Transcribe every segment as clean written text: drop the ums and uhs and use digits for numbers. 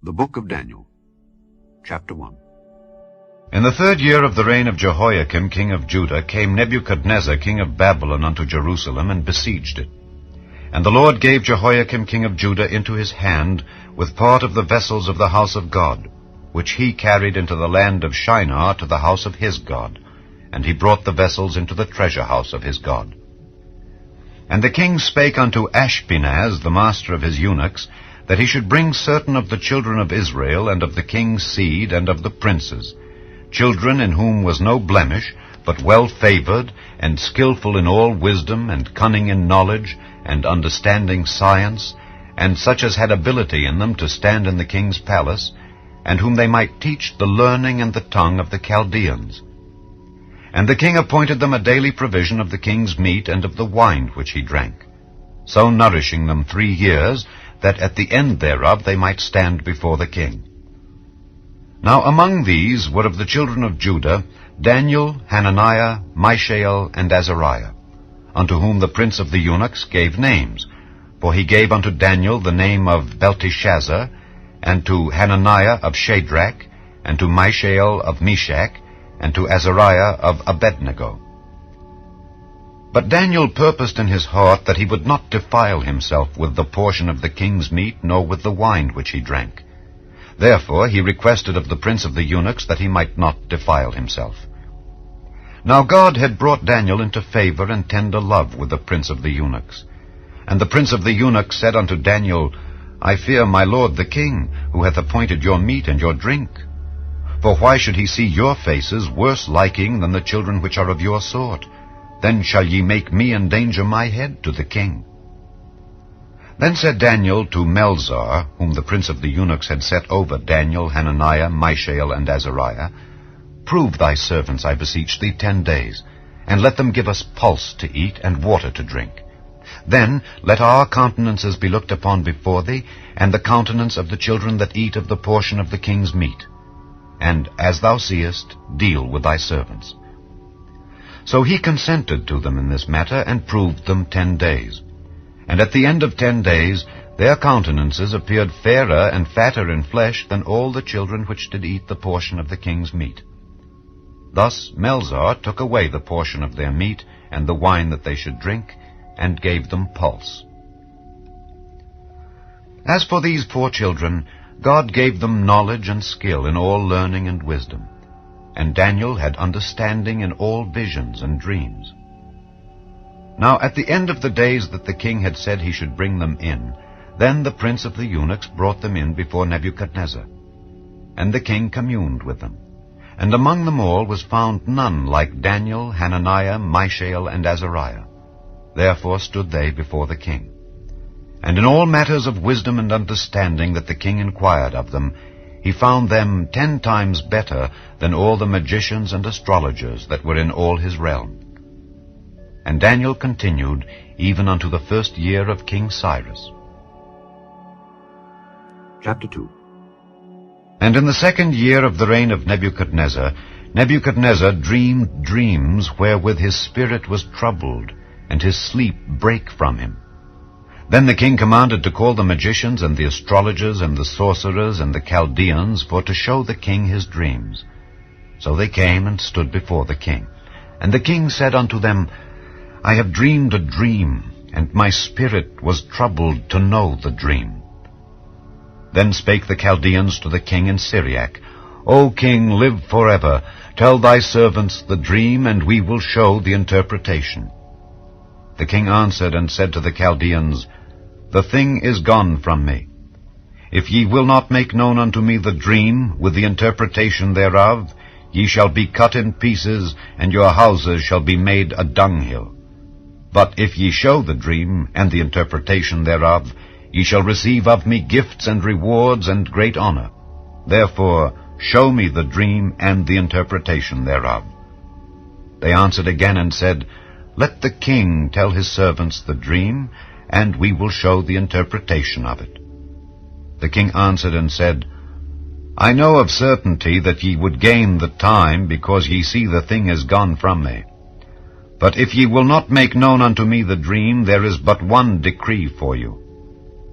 The Book of Daniel, Chapter 1. In the 3rd year of the reign of Jehoiakim king of Judah came Nebuchadnezzar king of Babylon unto Jerusalem, and besieged it. And the Lord gave Jehoiakim king of Judah into his hand, with part of the vessels of the house of God, which he carried into the land of Shinar to the house of his God, and he brought the vessels into the treasure house of his God. And the king spake unto Ashpenaz, the master of his eunuchs, that he should bring certain of the children of Israel, and of the king's seed, and of the princes, children in whom was no blemish, but well-favored, and skillful in all wisdom, and cunning in knowledge, and understanding science, and such as had ability in them to stand in the king's palace, and whom they might teach the learning and the tongue of the Chaldeans. And the king appointed them a daily provision of the king's meat and of the wine which he drank, so nourishing them 3 years, that at the end thereof they might stand before the king. Now among these were of the children of Judah Daniel, Hananiah, Mishael, and Azariah, unto whom the prince of the eunuchs gave names. For he gave unto Daniel the name of Belteshazzar, and to Hananiah of Shadrach, and to Mishael of Meshach, and to Azariah of Abednego. But Daniel purposed in his heart that he would not defile himself with the portion of the king's meat, nor with the wine which he drank. Therefore he requested of the prince of the eunuchs that he might not defile himself. Now God had brought Daniel into favor and tender love with the prince of the eunuchs. And the prince of the eunuchs said unto Daniel, I fear my lord the king, who hath appointed your meat and your drink. For why should he see your faces worse liking than the children which are of your sort? Then shall ye make me endanger my head to the king. Then said Daniel to Melzar, whom the prince of the eunuchs had set over Daniel, Hananiah, Mishael, and Azariah, Prove thy servants, I beseech thee, 10 days, and let them give us pulse to eat and water to drink. Then let our countenances be looked upon before thee, and the countenance of the children that eat of the portion of the king's meat. And as thou seest, deal with thy servants. So he consented to them in this matter, and proved them 10 days. And at the end of 10 days their countenances appeared fairer and fatter in flesh than all the children which did eat the portion of the king's meat. Thus Melzar took away the portion of their meat, and the wine that they should drink, and gave them pulse. As for these poor children, God gave them knowledge and skill in all learning and wisdom. And Daniel had understanding in all visions and dreams. Now at the end of the days that the king had said he should bring them in, then the prince of the eunuchs brought them in before Nebuchadnezzar. And the king communed with them. And among them all was found none like Daniel, Hananiah, Mishael, and Azariah. Therefore stood they before the king. And in all matters of wisdom and understanding that the king inquired of them, he found them 10 times better than all the magicians and astrologers that were in all his realm. And Daniel continued even unto the 1st year of King Cyrus. Chapter 2. And in the 2nd year of the reign of Nebuchadnezzar, Nebuchadnezzar dreamed dreams wherewith his spirit was troubled, and his sleep brake from him. Then the king commanded to call the magicians and the astrologers and the sorcerers and the Chaldeans for to show the king his dreams. So they came and stood before the king. And the king said unto them, I have dreamed a dream, and my spirit was troubled to know the dream. Then spake the Chaldeans to the king in Syriac, O king, live forever. Tell thy servants the dream, and we will show the interpretation. The king answered and said to the Chaldeans, The thing is gone from me. If ye will not make known unto me the dream, with the interpretation thereof, ye shall be cut in pieces, and your houses shall be made a dunghill. But if ye show the dream, and the interpretation thereof, ye shall receive of me gifts and rewards and great honor. Therefore show me the dream and the interpretation thereof. They answered again and said, Let the king tell his servants the dream, and we will show the interpretation of it. The king answered and said, I know of certainty that ye would gain the time, because ye see the thing is gone from me. But if ye will not make known unto me the dream, there is but one decree for you.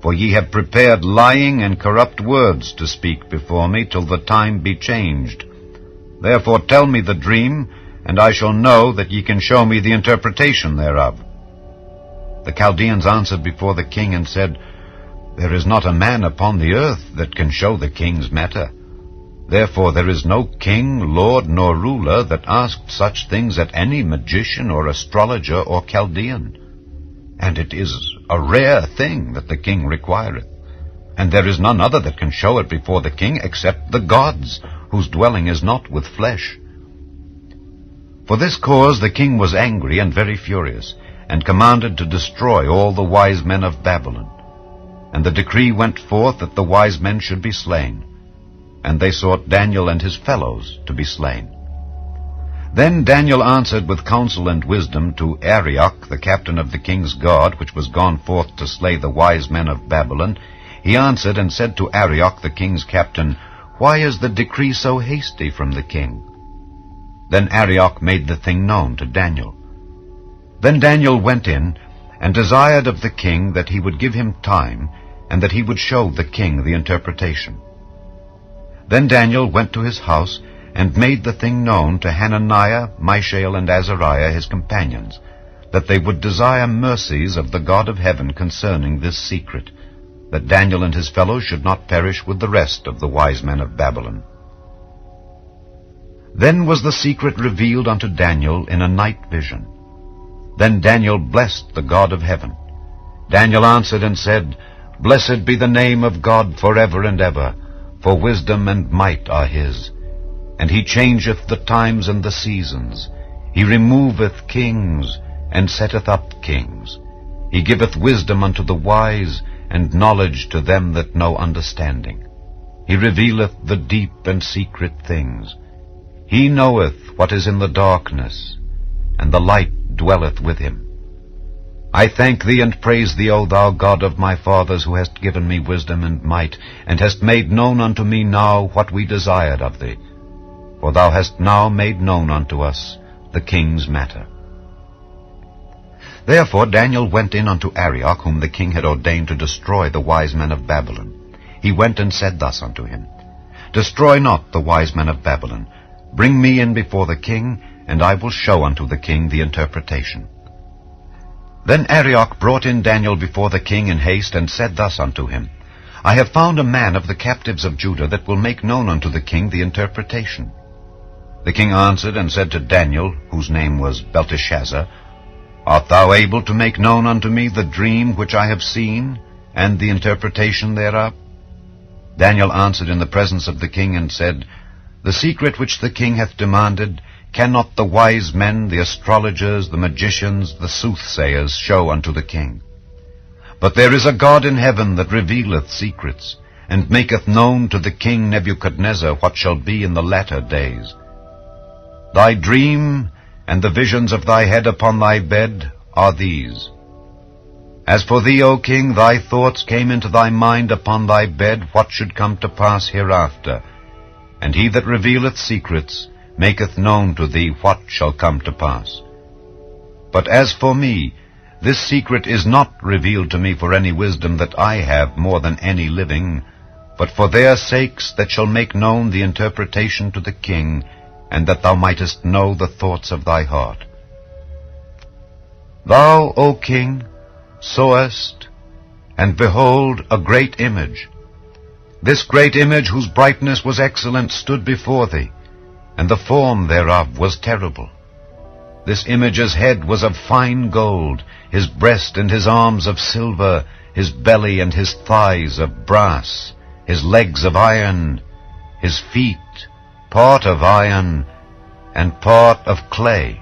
For ye have prepared lying and corrupt words to speak before me till the time be changed. Therefore tell me the dream, and I shall know that ye can show me the interpretation thereof. The Chaldeans answered before the king and said, There is not a man upon the earth that can show the king's matter. Therefore there is no king, lord, nor ruler that asked such things at any magician or astrologer or Chaldean. And it is a rare thing that the king requireth, and there is none other that can show it before the king except the gods, whose dwelling is not with flesh. For this cause the king was angry and very furious, and commanded to destroy all the wise men of Babylon. And the decree went forth that the wise men should be slain. And they sought Daniel and his fellows to be slain. Then Daniel answered with counsel and wisdom to Arioch, the captain of the king's guard, which was gone forth to slay the wise men of Babylon. He answered and said to Arioch, the king's captain, Why is the decree so hasty from the king? Then Arioch made the thing known to Daniel. Then Daniel went in, and desired of the king that he would give him time, and that he would show the king the interpretation. Then Daniel went to his house, and made the thing known to Hananiah, Mishael, and Azariah his companions, that they would desire mercies of the God of heaven concerning this secret, that Daniel and his fellows should not perish with the rest of the wise men of Babylon. Then was the secret revealed unto Daniel in a night vision. Then Daniel blessed the God of heaven. Daniel answered and said, Blessed be the name of God forever and ever, for wisdom and might are his. And he changeth the times and the seasons. He removeth kings, and setteth up kings. He giveth wisdom unto the wise, and knowledge to them that know understanding. He revealeth the deep and secret things. He knoweth what is in the darkness, and the light dwelleth with him. I thank thee and praise thee, O thou God of my fathers, who hast given me wisdom and might, and hast made known unto me now what we desired of thee. For thou hast now made known unto us the king's matter. Therefore Daniel went in unto Arioch, whom the king had ordained to destroy the wise men of Babylon. He went and said thus unto him, Destroy not the wise men of Babylon. Bring me in before the king, and I will show unto the king the interpretation. Then Arioch brought in Daniel before the king in haste, and said thus unto him, I have found a man of the captives of Judah that will make known unto the king the interpretation. The king answered and said to Daniel, whose name was Belteshazzar, Art thou able to make known unto me the dream which I have seen, and the interpretation thereof? Daniel answered in the presence of the king and said, The secret which the king hath demanded, cannot the wise men, the astrologers, the magicians, the soothsayers show unto the king? But there is a God in heaven that revealeth secrets, and maketh known to the king Nebuchadnezzar what shall be in the latter days. Thy dream and the visions of thy head upon thy bed are these. As for thee, O king, thy thoughts came into thy mind upon thy bed what should come to pass hereafter, and he that revealeth secrets maketh known to thee what shall come to pass. But as for me, this secret is not revealed to me for any wisdom that I have more than any living, but for their sakes that shall make known the interpretation to the king, and that thou mightest know the thoughts of thy heart. Thou, O king, sawest, and behold, a great image. This great image, whose brightness was excellent, stood before thee, and the form thereof was terrible. This image's head was of fine gold, his breast and his arms of silver, his belly and his thighs of brass, his legs of iron, his feet part of iron, and part of clay.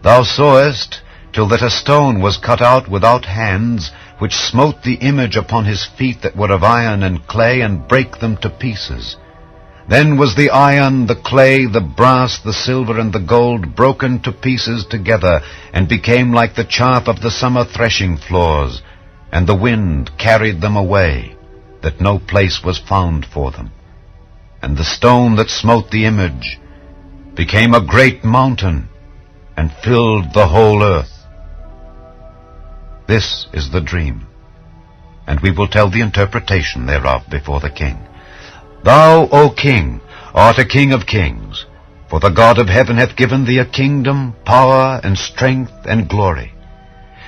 Thou sawest, till that a stone was cut out without hands, which smote the image upon his feet that were of iron and clay, and brake them to pieces. Then was the iron, the clay, the brass, the silver, and the gold broken to pieces together, and became like the chaff of the summer threshing floors, and the wind carried them away, that no place was found for them. And the stone that smote the image became a great mountain, and filled the whole earth. This is the dream. and we will tell the interpretation thereof before the king. Thou, O king, art a king of kings, for the God of heaven hath given thee a kingdom, power, and strength, and glory.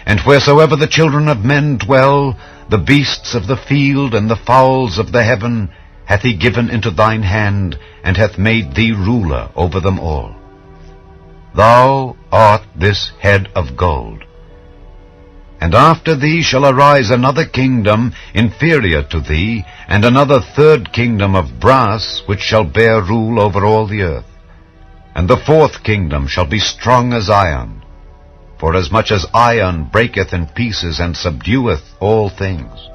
And wheresoever the children of men dwell, the beasts of the field and the fowls of the heaven hath he given into thine hand, and hath made thee ruler over them all. Thou art this head of gold. And after thee shall arise another kingdom inferior to thee, and another third kingdom of brass, which shall bear rule over all the earth. And the fourth kingdom shall be strong as iron, forasmuch as iron breaketh in pieces and subdueth all things.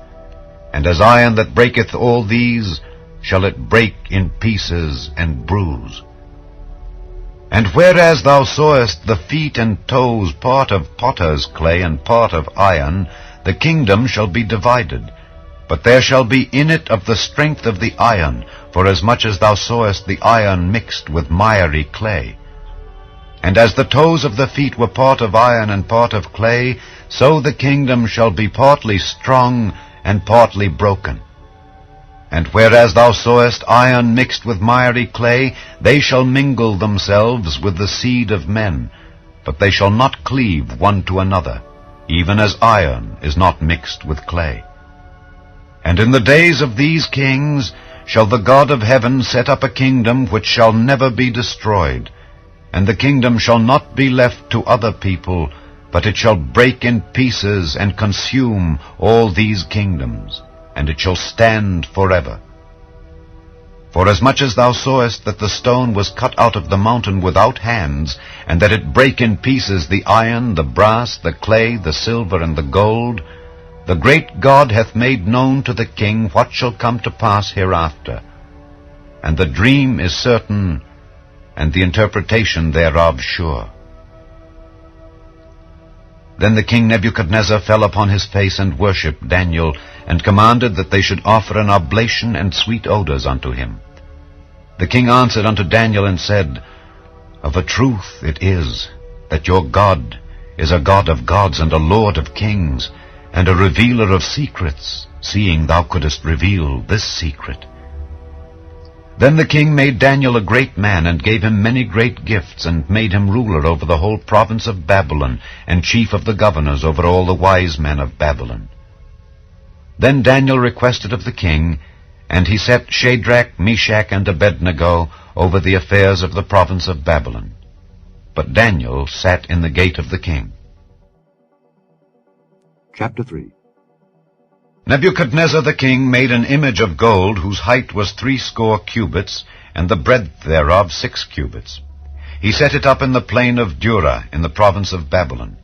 And as iron that breaketh all these, shall it break in pieces and bruise. And whereas thou sawest the feet and toes part of potter's clay and part of iron, the kingdom shall be divided. But there shall be in it of the strength of the iron, forasmuch as thou sawest the iron mixed with miry clay. And as the toes of the feet were part of iron and part of clay, so the kingdom shall be partly strong and partly broken. And whereas thou sawest iron mixed with miry clay, they shall mingle themselves with the seed of men, but they shall not cleave one to another, even as iron is not mixed with clay. And in the days of these kings shall the God of heaven set up a kingdom which shall never be destroyed, and the kingdom shall not be left to other people, but it shall break in pieces and consume all these kingdoms, and it shall stand forever. Forasmuch as thou sawest that the stone was cut out of the mountain without hands, and that it brake in pieces the iron, the brass, the clay, the silver, and the gold, the great God hath made known to the king what shall come to pass hereafter. And the dream is certain, and the interpretation thereof sure. Then the king Nebuchadnezzar fell upon his face and worshipped Daniel, and commanded that they should offer an oblation and sweet odors unto him. The king answered unto Daniel and said, Of a truth it is, that your God is a God of gods and a Lord of kings, and a revealer of secrets, seeing thou couldest reveal this secret. Then the king made Daniel a great man, and gave him many great gifts, and made him ruler over the whole province of Babylon, and chief of the governors over all the wise men of Babylon. Then Daniel requested of the king, and he set Shadrach, Meshach, and Abednego over the affairs of the province of Babylon. But Daniel sat in the gate of the king. Chapter 3. Nebuchadnezzar the king made an image of gold, whose height was 60 cubits, and the breadth thereof 6 cubits. He set it up in the plain of Dura, in the province of Babylon.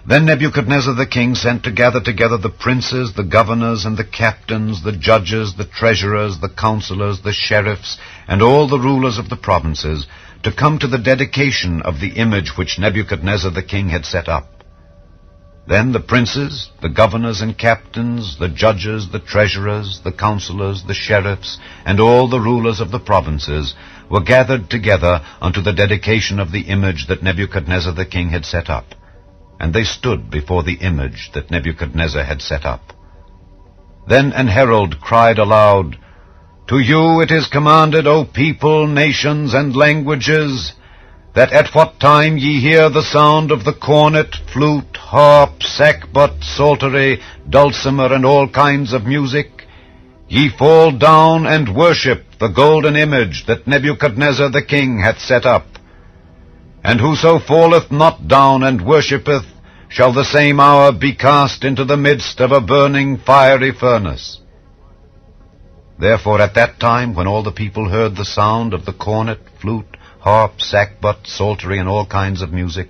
Then Nebuchadnezzar the king sent to gather together the princes, the governors, and the captains, the judges, the treasurers, the counselors, the sheriffs, and all the rulers of the provinces, to come to the dedication of the image which Nebuchadnezzar the king had set up. Then the princes, the governors and captains, the judges, the treasurers, the counselors, the sheriffs, and all the rulers of the provinces were gathered together unto the dedication of the image that Nebuchadnezzar the king had set up. And they stood before the image that Nebuchadnezzar had set up. Then an herald cried aloud, To you it is commanded, O people, nations, and languages, that at what time ye hear the sound of the cornet, flute, harp, sackbut, psaltery, dulcimer, and all kinds of music, ye fall down and worship the golden image that Nebuchadnezzar the king hath set up. And whoso falleth not down and worshippeth shall the same hour be cast into the midst of a burning fiery furnace. Therefore at that time, when all the people heard the sound of the cornet, flute, harp, sackbut, psaltery, and all kinds of music,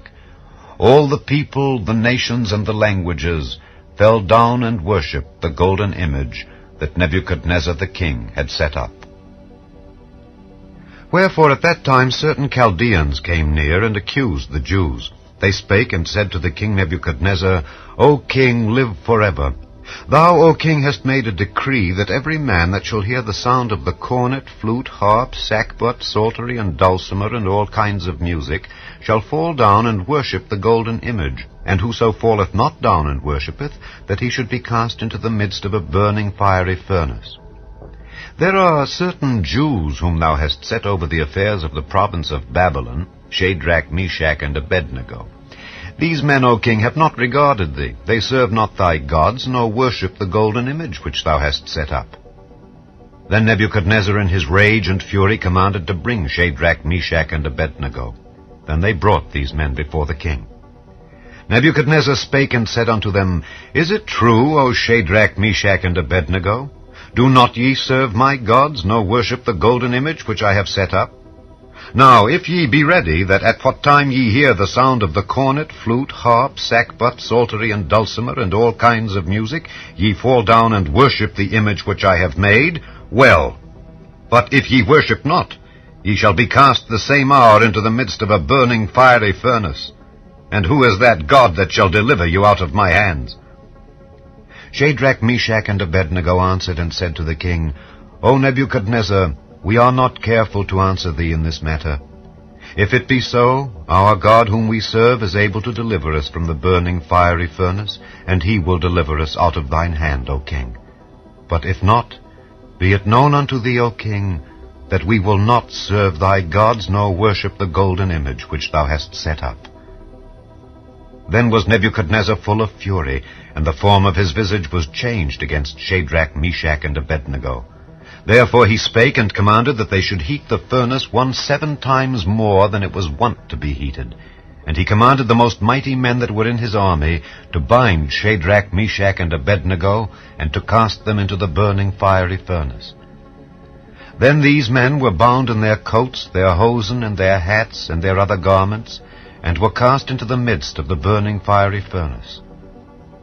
all the people, the nations, and the languages fell down and worshipped the golden image that Nebuchadnezzar the king had set up. Wherefore at that time certain Chaldeans came near and accused the Jews. They spake and said to the king Nebuchadnezzar, O king, live forever. Thou, O king, hast made a decree that every man that shall hear the sound of the cornet, flute, harp, sackbut, psaltery, and dulcimer, and all kinds of music, shall fall down and worship the golden image, and whoso falleth not down and worshippeth, that he should be cast into the midst of a burning fiery furnace. There are certain Jews whom thou hast set over the affairs of the province of Babylon, Shadrach, Meshach, and Abednego. These men, O king, have not regarded thee. They serve not thy gods, nor worship the golden image which thou hast set up. Then Nebuchadnezzar in his rage and fury commanded to bring Shadrach, Meshach, and Abednego. Then they brought these men before the king. Nebuchadnezzar spake and said unto them, Is it true, O Shadrach, Meshach, and Abednego? Do not ye serve my gods, nor worship the golden image which I have set up? Now, if ye be ready, that at what time ye hear the sound of the cornet, flute, harp, sackbut, psaltery, and dulcimer, and all kinds of music, ye fall down and worship the image which I have made, well. But if ye worship not, ye shall be cast the same hour into the midst of a burning fiery furnace. And who is that God that shall deliver you out of my hands? Shadrach, Meshach, and Abednego answered and said to the king, O Nebuchadnezzar, we are not careful to answer thee in this matter. If it be so, our God whom we serve is able to deliver us from the burning fiery furnace, and he will deliver us out of thine hand, O king. But if not, be it known unto thee, O king, that we will not serve thy gods, nor worship the golden image which thou hast set up. Then was Nebuchadnezzar full of fury, and the form of his visage was changed against Shadrach, Meshach, and Abednego. Therefore he spake and commanded that they should heat the furnace 7 times more than it was wont to be heated. And he commanded the most mighty men that were in his army to bind Shadrach, Meshach, and Abednego, and to cast them into the burning fiery furnace. Then these men were bound in their coats, their hosen, and their hats, and their other garments, and were cast into the midst of the burning fiery furnace.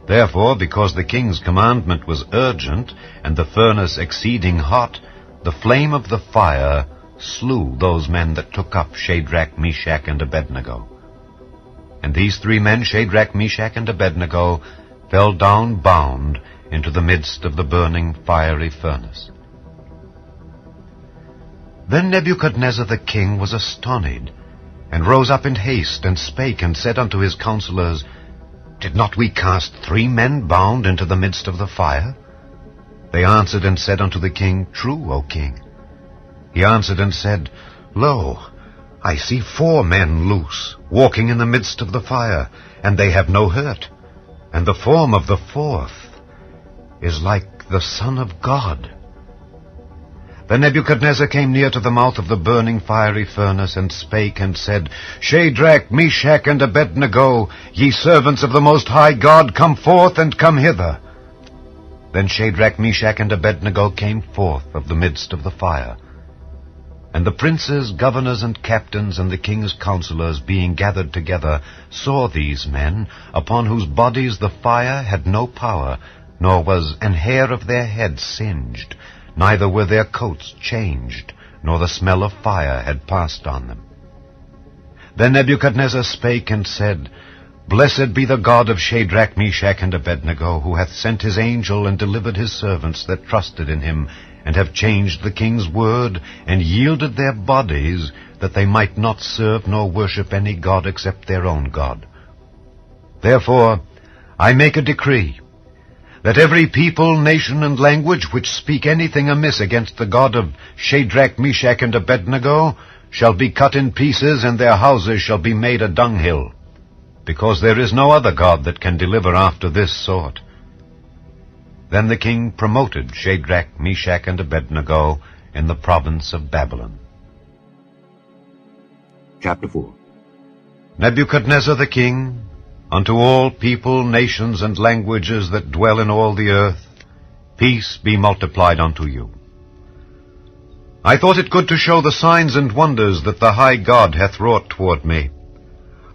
Therefore, because the king's commandment was urgent, and the furnace exceeding hot, the flame of the fire slew those men that took up Shadrach, Meshach, and Abednego. And these 3 men, Shadrach, Meshach, and Abednego, fell down bound into the midst of the burning fiery furnace. Then Nebuchadnezzar the king was astonied, and rose up in haste, and spake, and said unto his counselors, Did not we cast 3 men bound into the midst of the fire? They answered and said unto the king, True, O king. He answered and said, Lo, I see 4 men loose, walking in the midst of the fire, and they have no hurt. And the form of the 4th is like the Son of God. Then Nebuchadnezzar came near to the mouth of the burning fiery furnace, and spake and said, Shadrach, Meshach, and Abednego, ye servants of the Most High God, come forth and come hither. Then Shadrach, Meshach, and Abednego came forth of the midst of the fire. And the princes, governors, and captains, and the king's counselors, being gathered together, saw these men, upon whose bodies the fire had no power, nor was an hair of their head singed, neither were their coats changed, nor the smell of fire had passed on them. Then Nebuchadnezzar spake and said, Blessed be the God of Shadrach, Meshach, and Abednego, who hath sent his angel and delivered his servants that trusted in him, and have changed the king's word, and yielded their bodies, that they might not serve nor worship any god except their own God. Therefore I make a decree, that every people, nation, and language which speak anything amiss against the God of Shadrach, Meshach, and Abednego shall be cut in pieces, and their houses shall be made a dunghill, because there is no other God that can deliver after this sort. Then the king promoted Shadrach, Meshach, and Abednego in the province of Babylon. Chapter 4. Nebuchadnezzar the king, unto all people, nations, and languages that dwell in all the earth, peace be multiplied unto you. I thought it good to show the signs and wonders that the high God hath wrought toward me.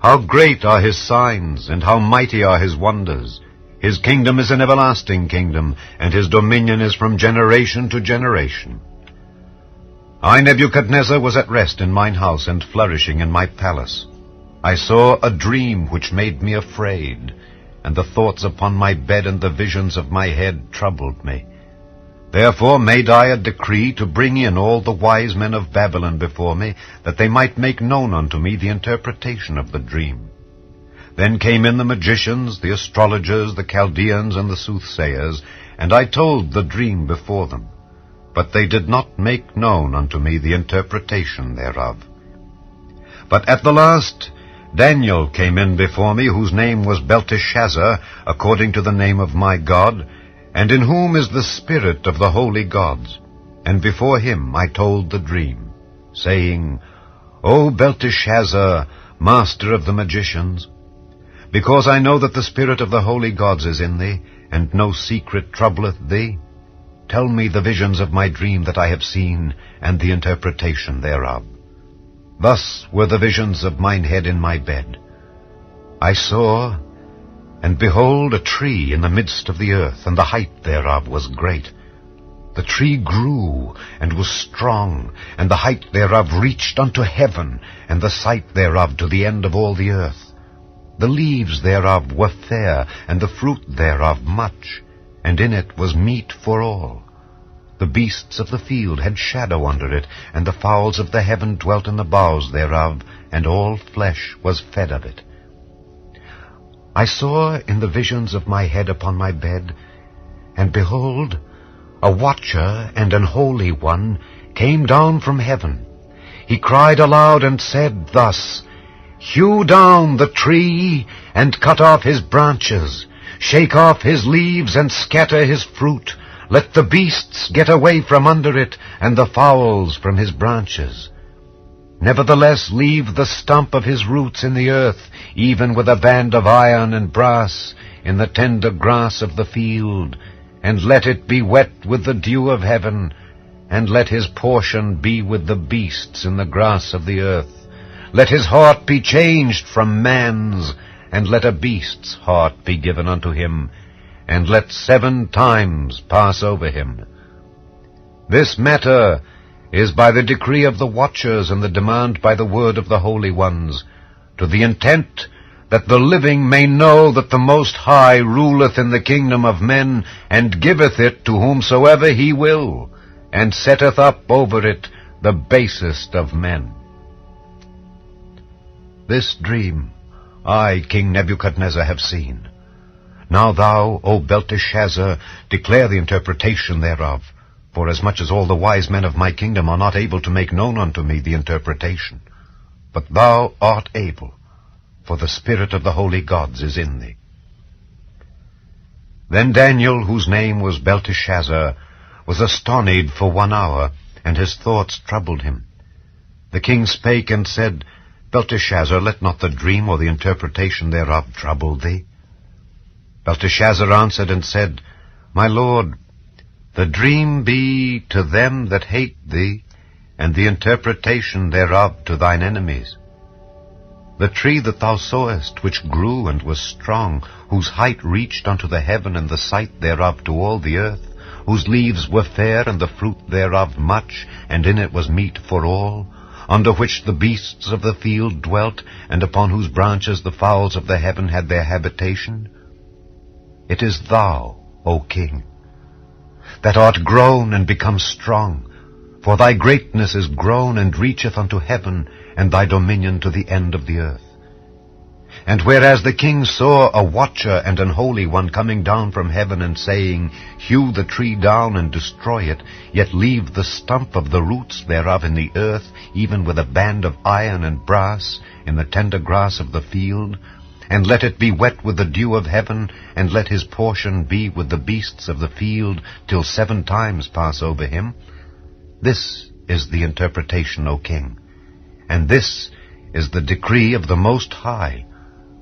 How great are his signs, and how mighty are his wonders! His kingdom is an everlasting kingdom, and his dominion is from generation to generation. I, Nebuchadnezzar, was at rest in mine house, and flourishing in my palace. I saw a dream which made me afraid, and the thoughts upon my bed and the visions of my head troubled me. Therefore made I a decree to bring in all the wise men of Babylon before me, that they might make known unto me the interpretation of the dream. Then came in the magicians, the astrologers, the Chaldeans, and the soothsayers, and I told the dream before them. But they did not make known unto me the interpretation thereof. But at the last Daniel came in before me, whose name was Belteshazzar, according to the name of my God, and in whom is the spirit of the holy gods. And before him I told the dream, saying, O Belteshazzar, master of the magicians, because I know that the spirit of the holy gods is in thee, and no secret troubleth thee, tell me the visions of my dream that I have seen, and the interpretation thereof. Thus were the visions of mine head in my bed. I saw, and behold, a tree in the midst of the earth, and the height thereof was great. The tree grew, and was strong, and the height thereof reached unto heaven, and the sight thereof to the end of all the earth. The leaves thereof were fair, and the fruit thereof much, and in it was meat for all. The beasts of the field had shadow under it, and the fowls of the heaven dwelt in the boughs thereof, and all flesh was fed of it. I saw in the visions of my head upon my bed, and behold, a watcher and an holy one came down from heaven. He cried aloud and said thus, Hew down the tree, and cut off his branches, shake off his leaves, and scatter his fruit. Let the beasts get away from under it, and the fowls from his branches. Nevertheless leave the stump of his roots in the earth, even with a band of iron and brass, in the tender grass of the field, and let it be wet with the dew of heaven, and let his portion be with the beasts in the grass of the earth. Let his heart be changed from man's, and let a beast's heart be given unto him, and let 7 times pass over him. This matter is by the decree of the watchers, and the demand by the word of the holy ones, to the intent that the living may know that the Most High ruleth in the kingdom of men, and giveth it to whomsoever he will, and setteth up over it the basest of men. This dream I, King Nebuchadnezzar, have seen. Now thou, O Belteshazzar, declare the interpretation thereof, forasmuch as all the wise men of my kingdom are not able to make known unto me the interpretation. But thou art able, for the spirit of the holy gods is in thee. Then Daniel, whose name was Belteshazzar, was astonied for 1 hour, and his thoughts troubled him. The king spake and said, Belteshazzar, let not the dream or the interpretation thereof trouble thee. Belteshazzar answered and said, My lord, the dream be to them that hate thee, and the interpretation thereof to thine enemies. The tree that thou sawest, which grew and was strong, whose height reached unto the heaven, and the sight thereof to all the earth, whose leaves were fair, and the fruit thereof much, and in it was meat for all, under which the beasts of the field dwelt, and upon whose branches the fowls of the heaven had their habitation. It is thou, O king, that art grown and become strong, for thy greatness is grown and reacheth unto heaven, and thy dominion to the end of the earth. And whereas the king saw a watcher and an holy one coming down from heaven, and saying, Hew the tree down and destroy it, yet leave the stump of the roots thereof in the earth, even with a band of iron and brass, in the tender grass of the field, and let it be wet with the dew of heaven, and let his portion be with the beasts of the field, till 7 times pass over him. This is the interpretation, O king, and this is the decree of the Most High,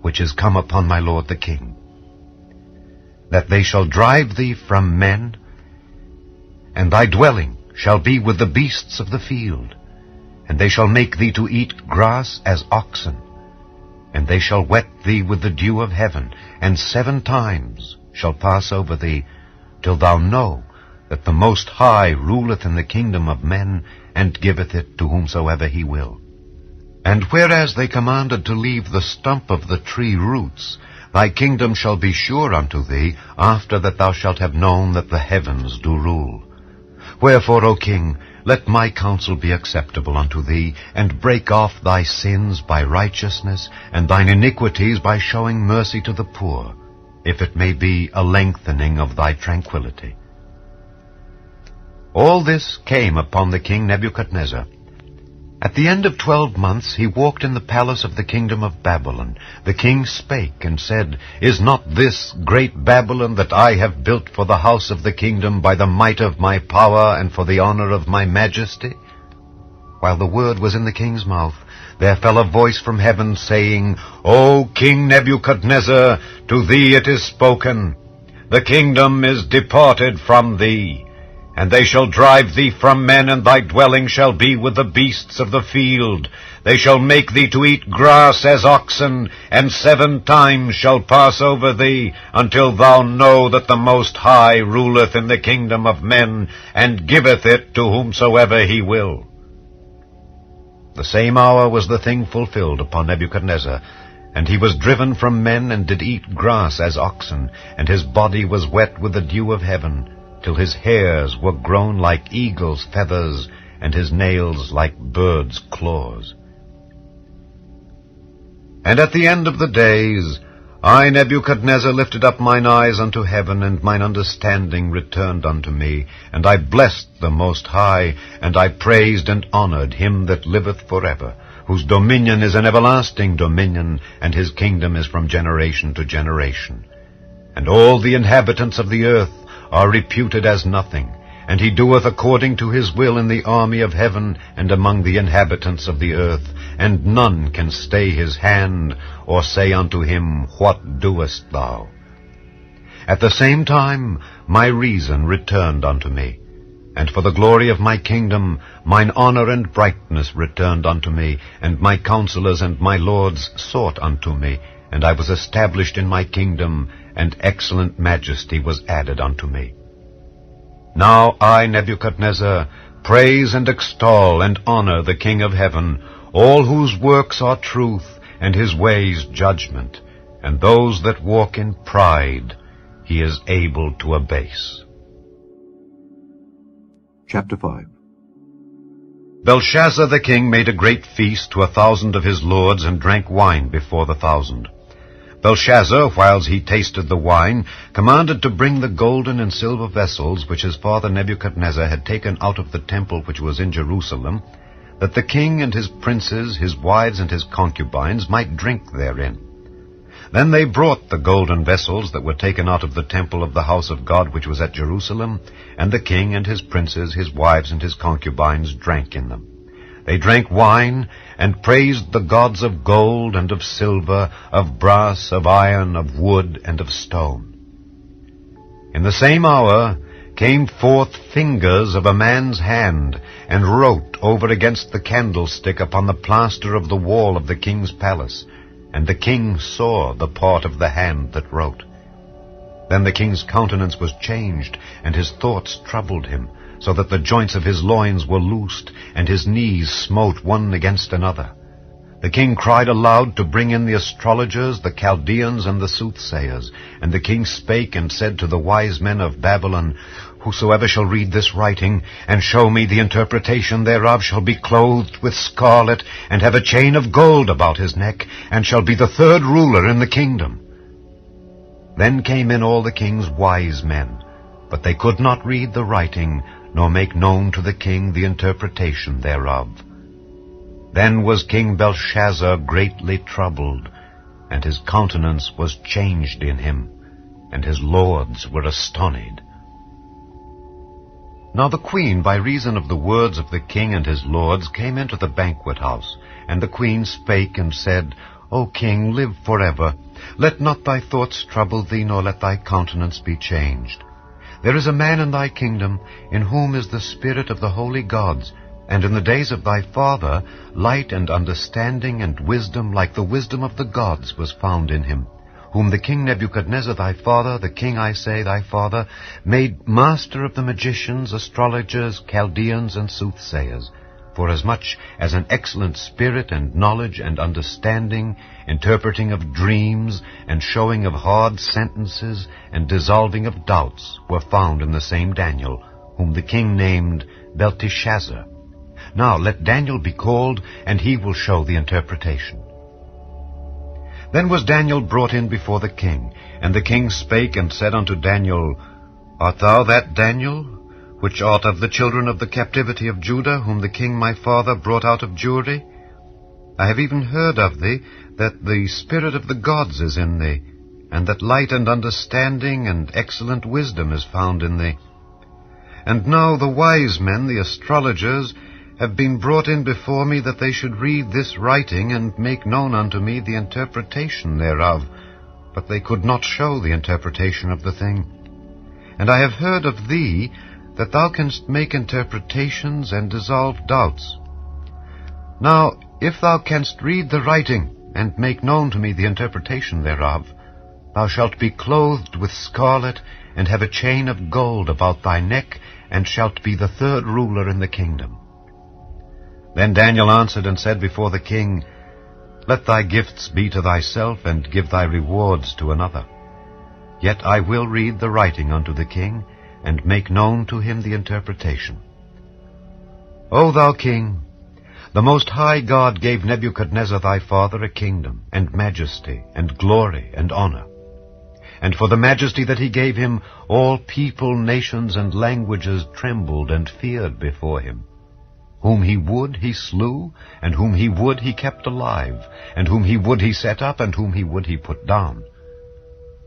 which is come upon my lord the king, that they shall drive thee from men, and thy dwelling shall be with the beasts of the field, and they shall make thee to eat grass as oxen, and they shall wet thee with the dew of heaven, and 7 times shall pass over thee, till thou know that the Most High ruleth in the kingdom of men, and giveth it to whomsoever he will. And whereas they commanded to leave the stump of the tree roots, thy kingdom shall be sure unto thee, after that thou shalt have known that the heavens do rule. Wherefore, O king, let my counsel be acceptable unto thee, and break off thy sins by righteousness, and thine iniquities by showing mercy to the poor, if it may be a lengthening of thy tranquility. All this came upon the king Nebuchadnezzar. At the end of 12 months he walked in the palace of the kingdom of Babylon. The king spake and said, Is not this great Babylon that I have built for the house of the kingdom by the might of my power and for the honor of my majesty? While the word was in the king's mouth, there fell a voice from heaven, saying, O King Nebuchadnezzar, to thee it is spoken, the kingdom is departed from thee. And they shall drive thee from men, and thy dwelling shall be with the beasts of the field. They shall make thee to eat grass as oxen, and 7 times shall pass over thee, until thou know that the Most High ruleth in the kingdom of men, and giveth it to whomsoever he will. The same hour was the thing fulfilled upon Nebuchadnezzar, and he was driven from men, and did eat grass as oxen, and his body was wet with the dew of heaven, till his hairs were grown like eagle's feathers, and his nails like birds' claws. And at the end of the days, I, Nebuchadnezzar, lifted up mine eyes unto heaven, and mine understanding returned unto me, and I blessed the Most High, and I praised and honored him that liveth forever, whose dominion is an everlasting dominion, and his kingdom is from generation to generation. And all the inhabitants of the earth are reputed as nothing, and he doeth according to his will in the army of heaven and among the inhabitants of the earth, and none can stay his hand, or say unto him, What doest thou? At the same time my reason returned unto me, and for the glory of my kingdom mine honor and brightness returned unto me, and my counselors and my lords sought unto me, and I was established in my kingdom, and excellent majesty was added unto me. Now I, Nebuchadnezzar, praise and extol and honor the King of heaven, all whose works are truth, and his ways judgment, and those that walk in pride he is able to abase. Chapter 5. Belshazzar the king made a great feast to 1,000 of his lords, and drank wine before the 1,000. Belshazzar, whiles he tasted the wine, commanded to bring the golden and silver vessels which his father Nebuchadnezzar had taken out of the temple which was in Jerusalem, that the king and his princes, his wives and his concubines might drink therein. Then they brought the golden vessels that were taken out of the temple of the house of God which was at Jerusalem, and the king and his princes, his wives and his concubines drank in them. They drank wine, and praised the gods of gold and of silver, of brass, of iron, of wood, and of stone. In the same hour came forth fingers of a man's hand, and wrote over against the candlestick upon the plaster of the wall of the king's palace, and the king saw the part of the hand that wrote. Then the king's countenance was changed, and his thoughts troubled him, so that the joints of his loins were loosed, and his knees smote one against another. The king cried aloud to bring in the astrologers, the Chaldeans, and the soothsayers. And the king spake and said to the wise men of Babylon, Whosoever shall read this writing, and show me the interpretation thereof, shall be clothed with scarlet, and have a chain of gold about his neck, and shall be the 3rd ruler in the kingdom. Then came in all the king's wise men, but they could not read the writing, nor make known to the king the interpretation thereof. Then was King Belshazzar greatly troubled, and his countenance was changed in him, and his lords were astonied. Now the queen, by reason of the words of the king and his lords, came into the banquet house, and the queen spake and said, O king, live forever. Let not thy thoughts trouble thee, nor let thy countenance be changed. There is a man in thy kingdom, in whom is the spirit of the holy gods, and in the days of thy father light and understanding and wisdom like the wisdom of the gods was found in him, whom the king Nebuchadnezzar thy father, the king, I say, thy father, made master of the magicians, astrologers, Chaldeans, and soothsayers, forasmuch as an excellent spirit and knowledge and understanding, interpreting of dreams, and showing of hard sentences, and dissolving of doubts, were found in the same Daniel, whom the king named Belteshazzar. Now let Daniel be called, and he will show the interpretation. Then was Daniel brought in before the king, and the king spake and said unto Daniel, Art thou that Daniel, which art of the children of the captivity of Judah, whom the king my father brought out of Jewry? I have even heard of thee, that the spirit of the gods is in thee, and that light and understanding and excellent wisdom is found in thee. And now the wise men, the astrologers, have been brought in before me, that they should read this writing, and make known unto me the interpretation thereof. But they could not show the interpretation of the thing. And I have heard of thee, that thou canst make interpretations and dissolve doubts. Now, if thou canst read the writing, and make known to me the interpretation thereof, thou shalt be clothed with scarlet, and have a chain of gold about thy neck, and shalt be the third ruler in the kingdom. Then Daniel answered and said before the king, Let thy gifts be to thyself, and give thy rewards to another. Yet I will read the writing unto the king, and make known to him the interpretation. O thou king, the Most High God gave Nebuchadnezzar thy father a kingdom, and majesty, and glory, and honor. And for the majesty that he gave him, all people, nations, and languages trembled and feared before him. Whom he would he slew, and whom he would he kept alive, and whom he would he set up, and whom he would he put down.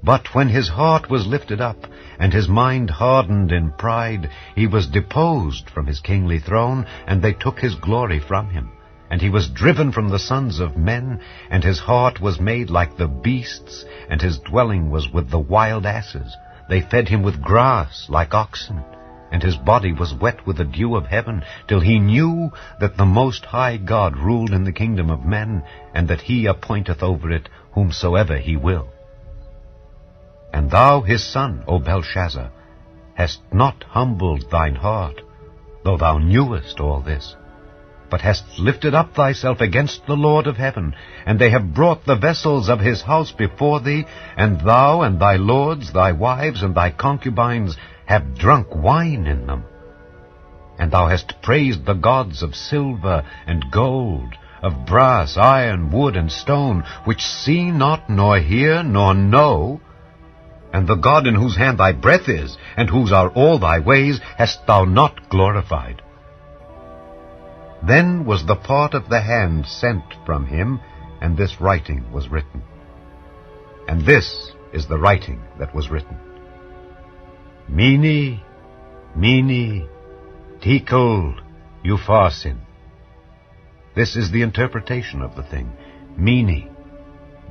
But when his heart was lifted up, and his mind hardened in pride, he was deposed from his kingly throne, and they took his glory from him. And he was driven from the sons of men, and his heart was made like the beasts, and his dwelling was with the wild asses. They fed him with grass like oxen, and his body was wet with the dew of heaven, till he knew that the Most High God ruled in the kingdom of men, and that he appointeth over it whomsoever he will. And thou, his son, O Belshazzar, hast not humbled thine heart, though thou knewest all this, but hast lifted up thyself against the Lord of heaven, and they have brought the vessels of his house before thee, and thou and thy lords, thy wives, and thy concubines have drunk wine in them. And thou hast praised the gods of silver and gold, of brass, iron, wood, and stone, which see not, nor hear, nor know, and the God in whose hand thy breath is, and whose are all thy ways, hast thou not glorified. Then was the part of the hand sent from him, and this writing was written. And this is the writing that was written. Mene, Mene, Tekel, Upharsin. This is the interpretation of the thing. Mene,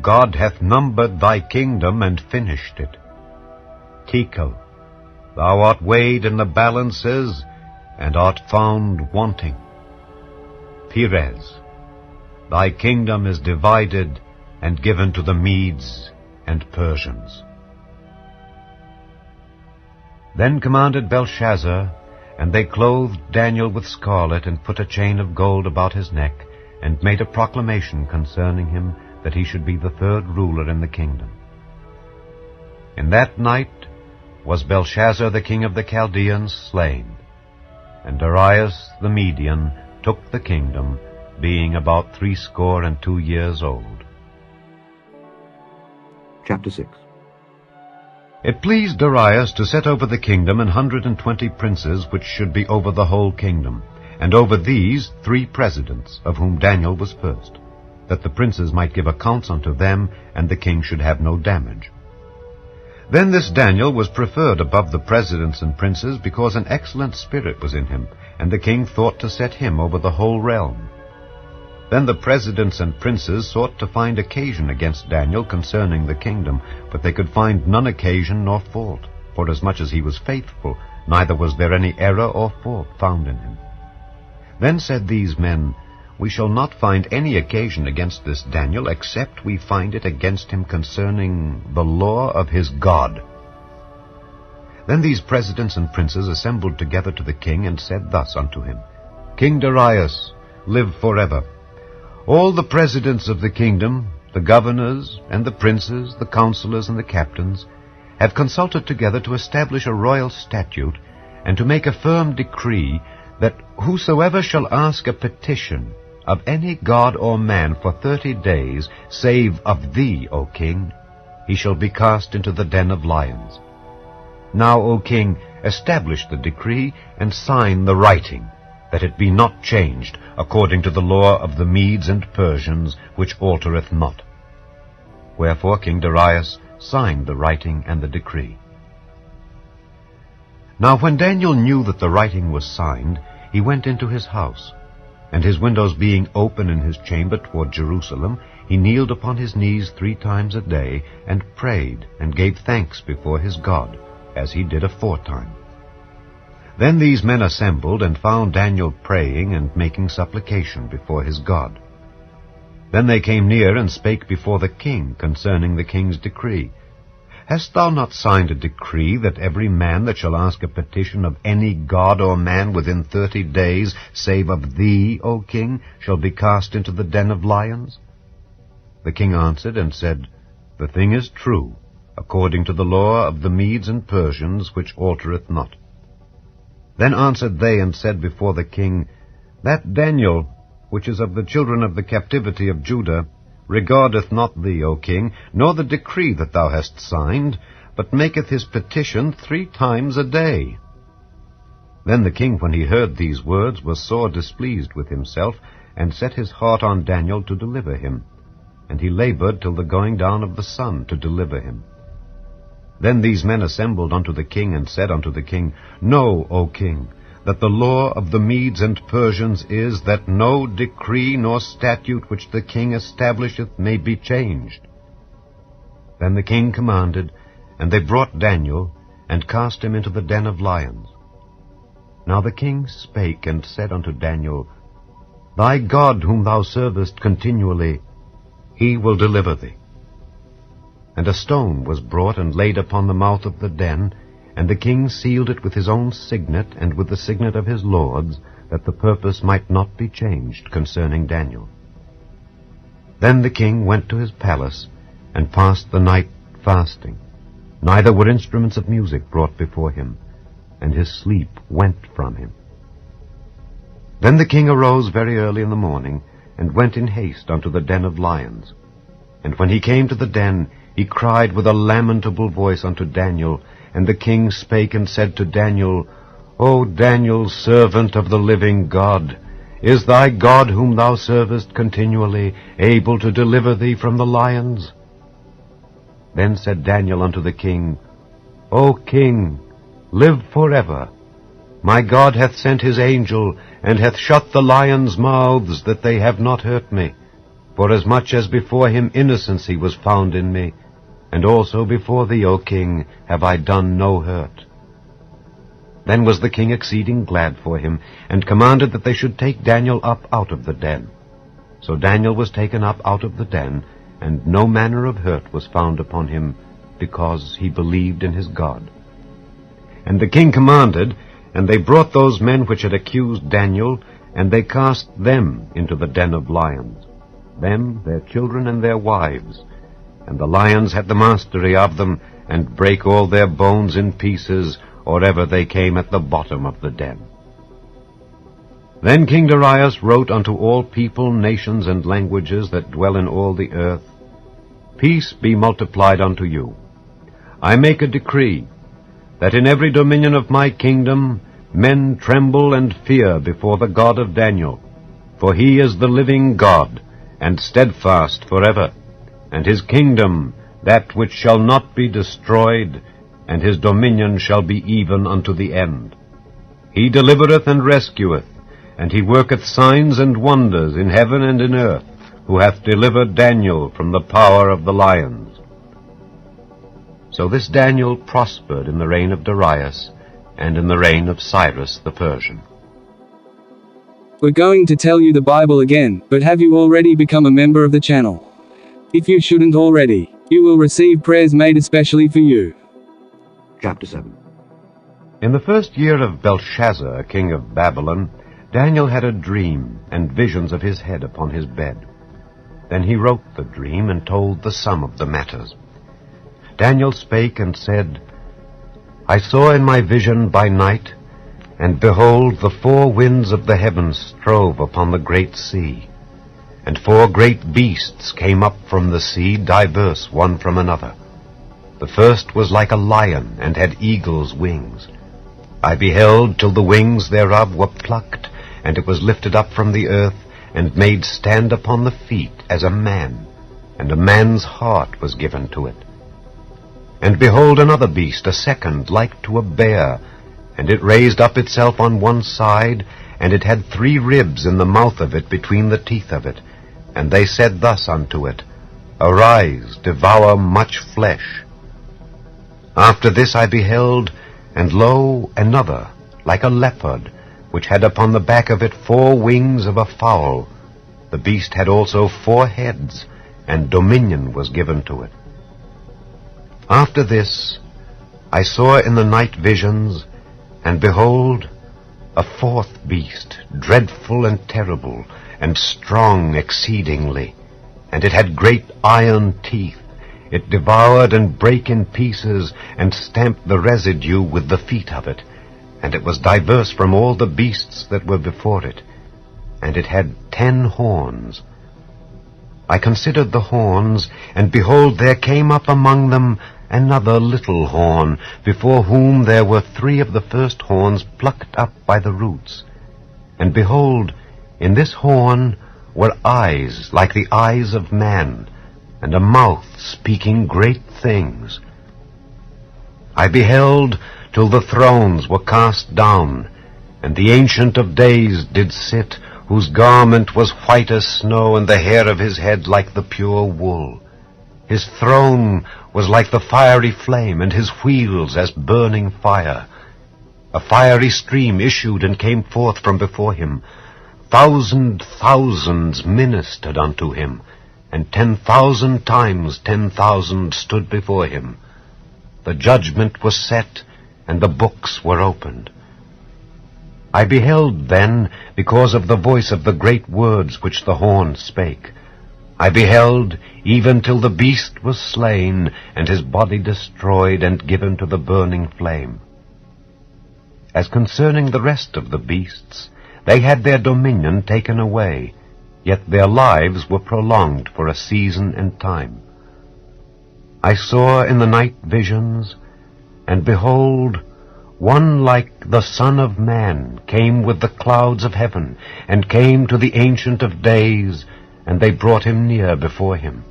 God hath numbered thy kingdom and finished it. Tekel, thou art weighed in the balances, and art found wanting. Peres, thy kingdom is divided and given to the Medes and Persians. Then commanded Belshazzar, and they clothed Daniel with scarlet, and put a chain of gold about his neck, and made a proclamation concerning him, that he should be the third ruler in the kingdom. In that night was Belshazzar the king of the Chaldeans slain, and Darius the Median took the kingdom, being about 62 years old. Chapter 6. It pleased Darius to set over the kingdom 120 princes, which should be over the whole kingdom, and over these 3 presidents, of whom Daniel was first, that the princes might give accounts unto them, and the king should have no damage. Then this Daniel was preferred above the presidents and princes, because an excellent spirit was in him, and the king thought to set him over the whole realm. Then the presidents and princes sought to find occasion against Daniel concerning the kingdom, but they could find none occasion nor fault, forasmuch as he was faithful, neither was there any error or fault found in him. Then said these men, We shall not find any occasion against this Daniel, except we find it against him concerning the law of his God. Then these presidents and princes assembled together to the king, and said thus unto him, King Darius, live forever. All the presidents of the kingdom, the governors, and the princes, the counselors, and the captains, have consulted together to establish a royal statute, and to make a firm decree that whosoever shall ask a petition of any god or man for 30 days, save of thee, O king, he shall be cast into the den of lions. Now, O king, establish the decree and sign the writing, that it be not changed according to the law of the Medes and Persians, which altereth not. Wherefore King Darius signed the writing and the decree. Now when Daniel knew that the writing was signed, he went into his house, and his windows being open in his chamber toward Jerusalem, he kneeled upon his knees 3 times a day, and prayed, and gave thanks before his God, as he did aforetime. Then these men assembled, and found Daniel praying and making supplication before his God. Then they came near and spake before the king concerning the king's decree. Hast thou not signed a decree that every man that shall ask a petition of any god or man within 30 days, save of thee, O king, shall be cast into the den of lions? The king answered and said, The thing is true, according to the law of the Medes and Persians, which altereth not. Then answered they and said before the king, That Daniel, which is of the children of the captivity of Judah, regardeth not thee, O king, nor the decree that thou hast signed, but maketh his petition 3 times a day. Then the king, when he heard these words, was sore displeased with himself, and set his heart on Daniel to deliver him. And he labored till the going down of the sun to deliver him. Then these men assembled unto the king, and said unto the king, Know, O king, that the law of the Medes and Persians is that no decree nor statute which the king establisheth may be changed. Then the king commanded, and they brought Daniel, and cast him into the den of lions. Now the king spake and said unto Daniel, Thy God whom thou servest continually, he will deliver thee. And a stone was brought and laid upon the mouth of the den, and the king sealed it with his own signet and with the signet of his lords, that the purpose might not be changed concerning Daniel. Then the king went to his palace, and passed the night fasting. Neither were instruments of music brought before him, and his sleep went from him. Then the king arose very early in the morning, and went in haste unto the den of lions. And when he came to the den, he cried with a lamentable voice unto Daniel, and the king spake and said to Daniel, O Daniel, servant of the living God, is thy God whom thou servest continually able to deliver thee from the lions? Then said Daniel unto the king, O king, live forever. My God hath sent his angel, and hath shut the lions' mouths, that they have not hurt me, forasmuch as before him innocency was found in me, and also before thee, O king, have I done no hurt. Then was the king exceeding glad for him, and commanded that they should take Daniel up out of the den. So Daniel was taken up out of the den, and no manner of hurt was found upon him, because he believed in his God. And the king commanded, and they brought those men which had accused Daniel, and they cast them into the den of lions, them, their children, and their wives. And the lions had the mastery of them, and brake all their bones in pieces, or ever they came at the bottom of the den. Then King Darius wrote unto all people, nations, and languages that dwell in all the earth, Peace be multiplied unto you. I make a decree, that in every dominion of my kingdom men tremble and fear before the God of Daniel, for he is the living God, and steadfast forever, and his kingdom that which shall not be destroyed, and his dominion shall be even unto the end. He delivereth and rescueth, and he worketh signs and wonders in heaven and in earth, who hath delivered Daniel from the power of the lions. So this Daniel prospered in the reign of Darius, and in the reign of Cyrus the Persian. We're going to tell you the Bible again, but have you already become a member of the channel? If you shouldn't already, you will receive prayers made especially for you. Chapter 7. In the first year of Belshazzar, king of Babylon, Daniel had a dream, and visions of his head upon his bed. Then he wrote the dream, and told the sum of the matters. Daniel spake and said, I saw in my vision by night, And behold, the four winds of the heavens strove upon the great sea. And four great beasts came up from the sea, diverse one from another. The first was like a lion, and had eagle's wings. I beheld till the wings thereof were plucked, and it was lifted up from the earth, and made stand upon the feet as a man, and a man's heart was given to it. And behold another beast, a second, like to a bear, and it raised up itself on one side, and it had 3 ribs in the mouth of it between the teeth of it. And they said thus unto it, Arise, devour much flesh. After this I beheld, and lo, another, like a leopard, which had upon the back of it 4 wings of a fowl. The beast had also 4 heads, and dominion was given to it. After this I saw in the night visions, and behold, a 4th beast, dreadful and terrible, and strong exceedingly, and it had great iron teeth. It devoured and brake in pieces, and stamped the residue with the feet of it. And it was diverse from all the beasts that were before it. And it had 10 horns. I considered the horns, and behold, there came up among them another little horn, before whom there were 3 of the first horns plucked up by the roots. And behold, in this horn were eyes like the eyes of man, and a mouth speaking great things. I beheld till the thrones were cast down, and the Ancient of Days did sit, whose garment was white as snow, and the hair of his head like the pure wool. His throne was like the fiery flame, and his wheels as burning fire. A fiery stream issued and came forth from before him. Thousands ministered unto him, and 10,000 times 10,000 stood before him. The judgment was set, and the books were opened. I beheld then, because of the voice of the great words which the horn spake. I beheld, even till the beast was slain, and his body destroyed, and given to the burning flame. As concerning the rest of the beasts, they had their dominion taken away, yet their lives were prolonged for a season and time. I saw in the night visions, and behold, one like the Son of Man came with the clouds of heaven, and came to the Ancient of Days, and they brought him near before him.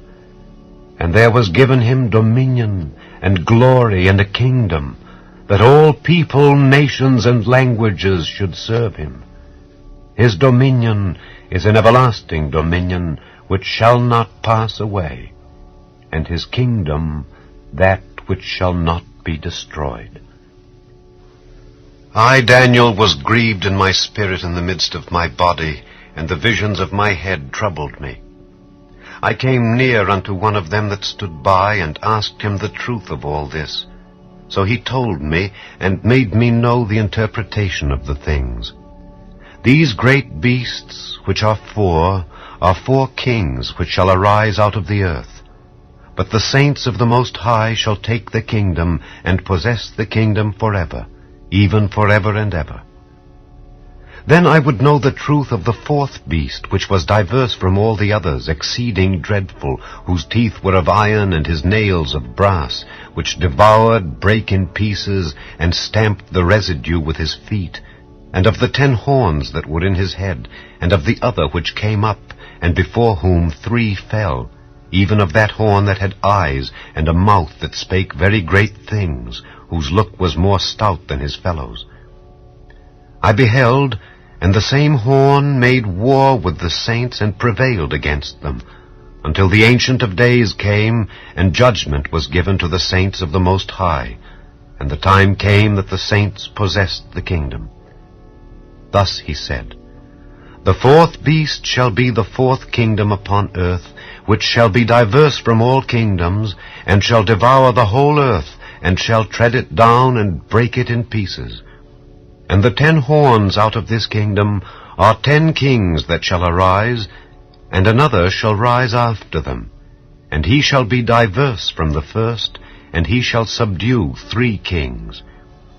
And there was given him dominion, and glory, and a kingdom, that all people, nations, and languages should serve him. His dominion is an everlasting dominion, which shall not pass away, and his kingdom that which shall not be destroyed. I, Daniel, was grieved in my spirit in the midst of my body, and the visions of my head troubled me. I came near unto one of them that stood by, and asked him the truth of all this. So he told me, and made me know the interpretation of the things. These great beasts, which are 4 kings which shall arise out of the earth. But the saints of the Most High shall take the kingdom, and possess the kingdom forever, even forever and ever. Then I would know the truth of the 4th beast, which was diverse from all the others, exceeding dreadful, whose teeth were of iron, and his nails of brass, which devoured, brake in pieces, and stamped the residue with his feet, and of the 10 horns that were in his head, and of the other which came up, and before whom 3 fell, even of that horn that had eyes, and a mouth that spake very great things, whose look was more stout than his fellows. I beheld, and the same horn made war with the saints, and prevailed against them, until the Ancient of Days came, and judgment was given to the saints of the Most High, and the time came that the saints possessed the kingdom. Thus he said, The 4th beast shall be the 4th kingdom upon earth, which shall be diverse from all kingdoms, and shall devour the whole earth, and shall tread it down, and break it in pieces. And the 10 horns out of this kingdom are 10 kings that shall arise, and another shall rise after them. And he shall be diverse from the first, and he shall subdue 3 kings.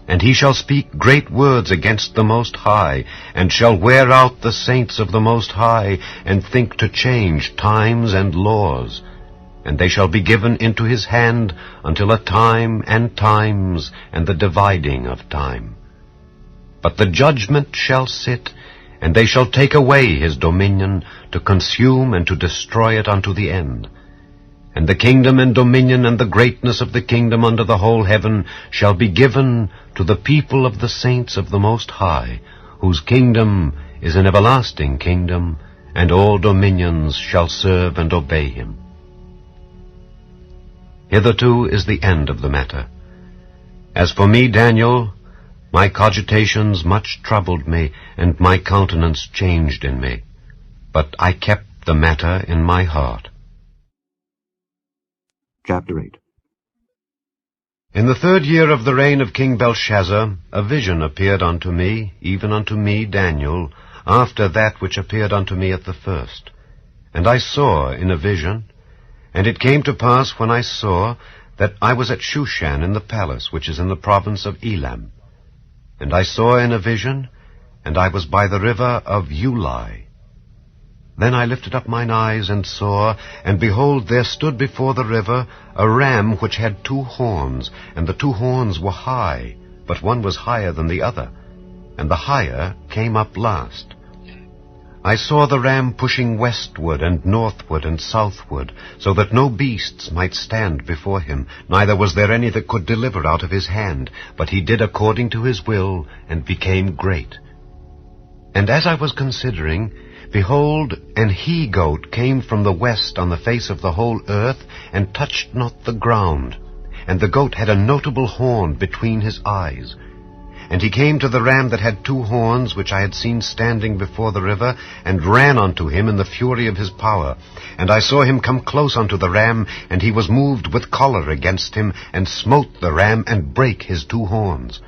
And he shall speak great words against the Most High, and shall wear out the saints of the Most High, and think to change times and laws. And they shall be given into his hand until a time and times, and the dividing of time. But the judgment shall sit, and they shall take away his dominion, to consume and to destroy it unto the end. And the kingdom and dominion and the greatness of the kingdom under the whole heaven shall be given to the people of the saints of the Most High, whose kingdom is an everlasting kingdom, and all dominions shall serve and obey him. Hitherto is the end of the matter. As for me, Daniel, my cogitations much troubled me, and my countenance changed in me. But I kept the matter in my heart. Chapter 8. In the 3rd year of the reign of King Belshazzar, a vision appeared unto me, even unto me, Daniel, after that which appeared unto me at the first. And I saw in a vision, and it came to pass when I saw, that I was at Shushan in the palace, which is in the province of Elam. And I saw in a vision, and I was by the river of Ulai. Then I lifted up mine eyes and saw, and behold, there stood before the river a ram which had 2 horns, and the 2 horns were high, but one was higher than the other, and the higher came up last. I saw the ram pushing westward and northward and southward, so that no beasts might stand before him, neither was there any that could deliver out of his hand, but he did according to his will, and became great. And as I was considering, behold, an he-goat came from the west on the face of the whole earth, and touched not the ground. And the goat had a notable horn between his eyes. And he came to the ram that had 2 horns, which I had seen standing before the river, and ran unto him in the fury of his power. And I saw him come close unto the ram, and he was moved with choler against him, and smote the ram, and brake his 2 horns.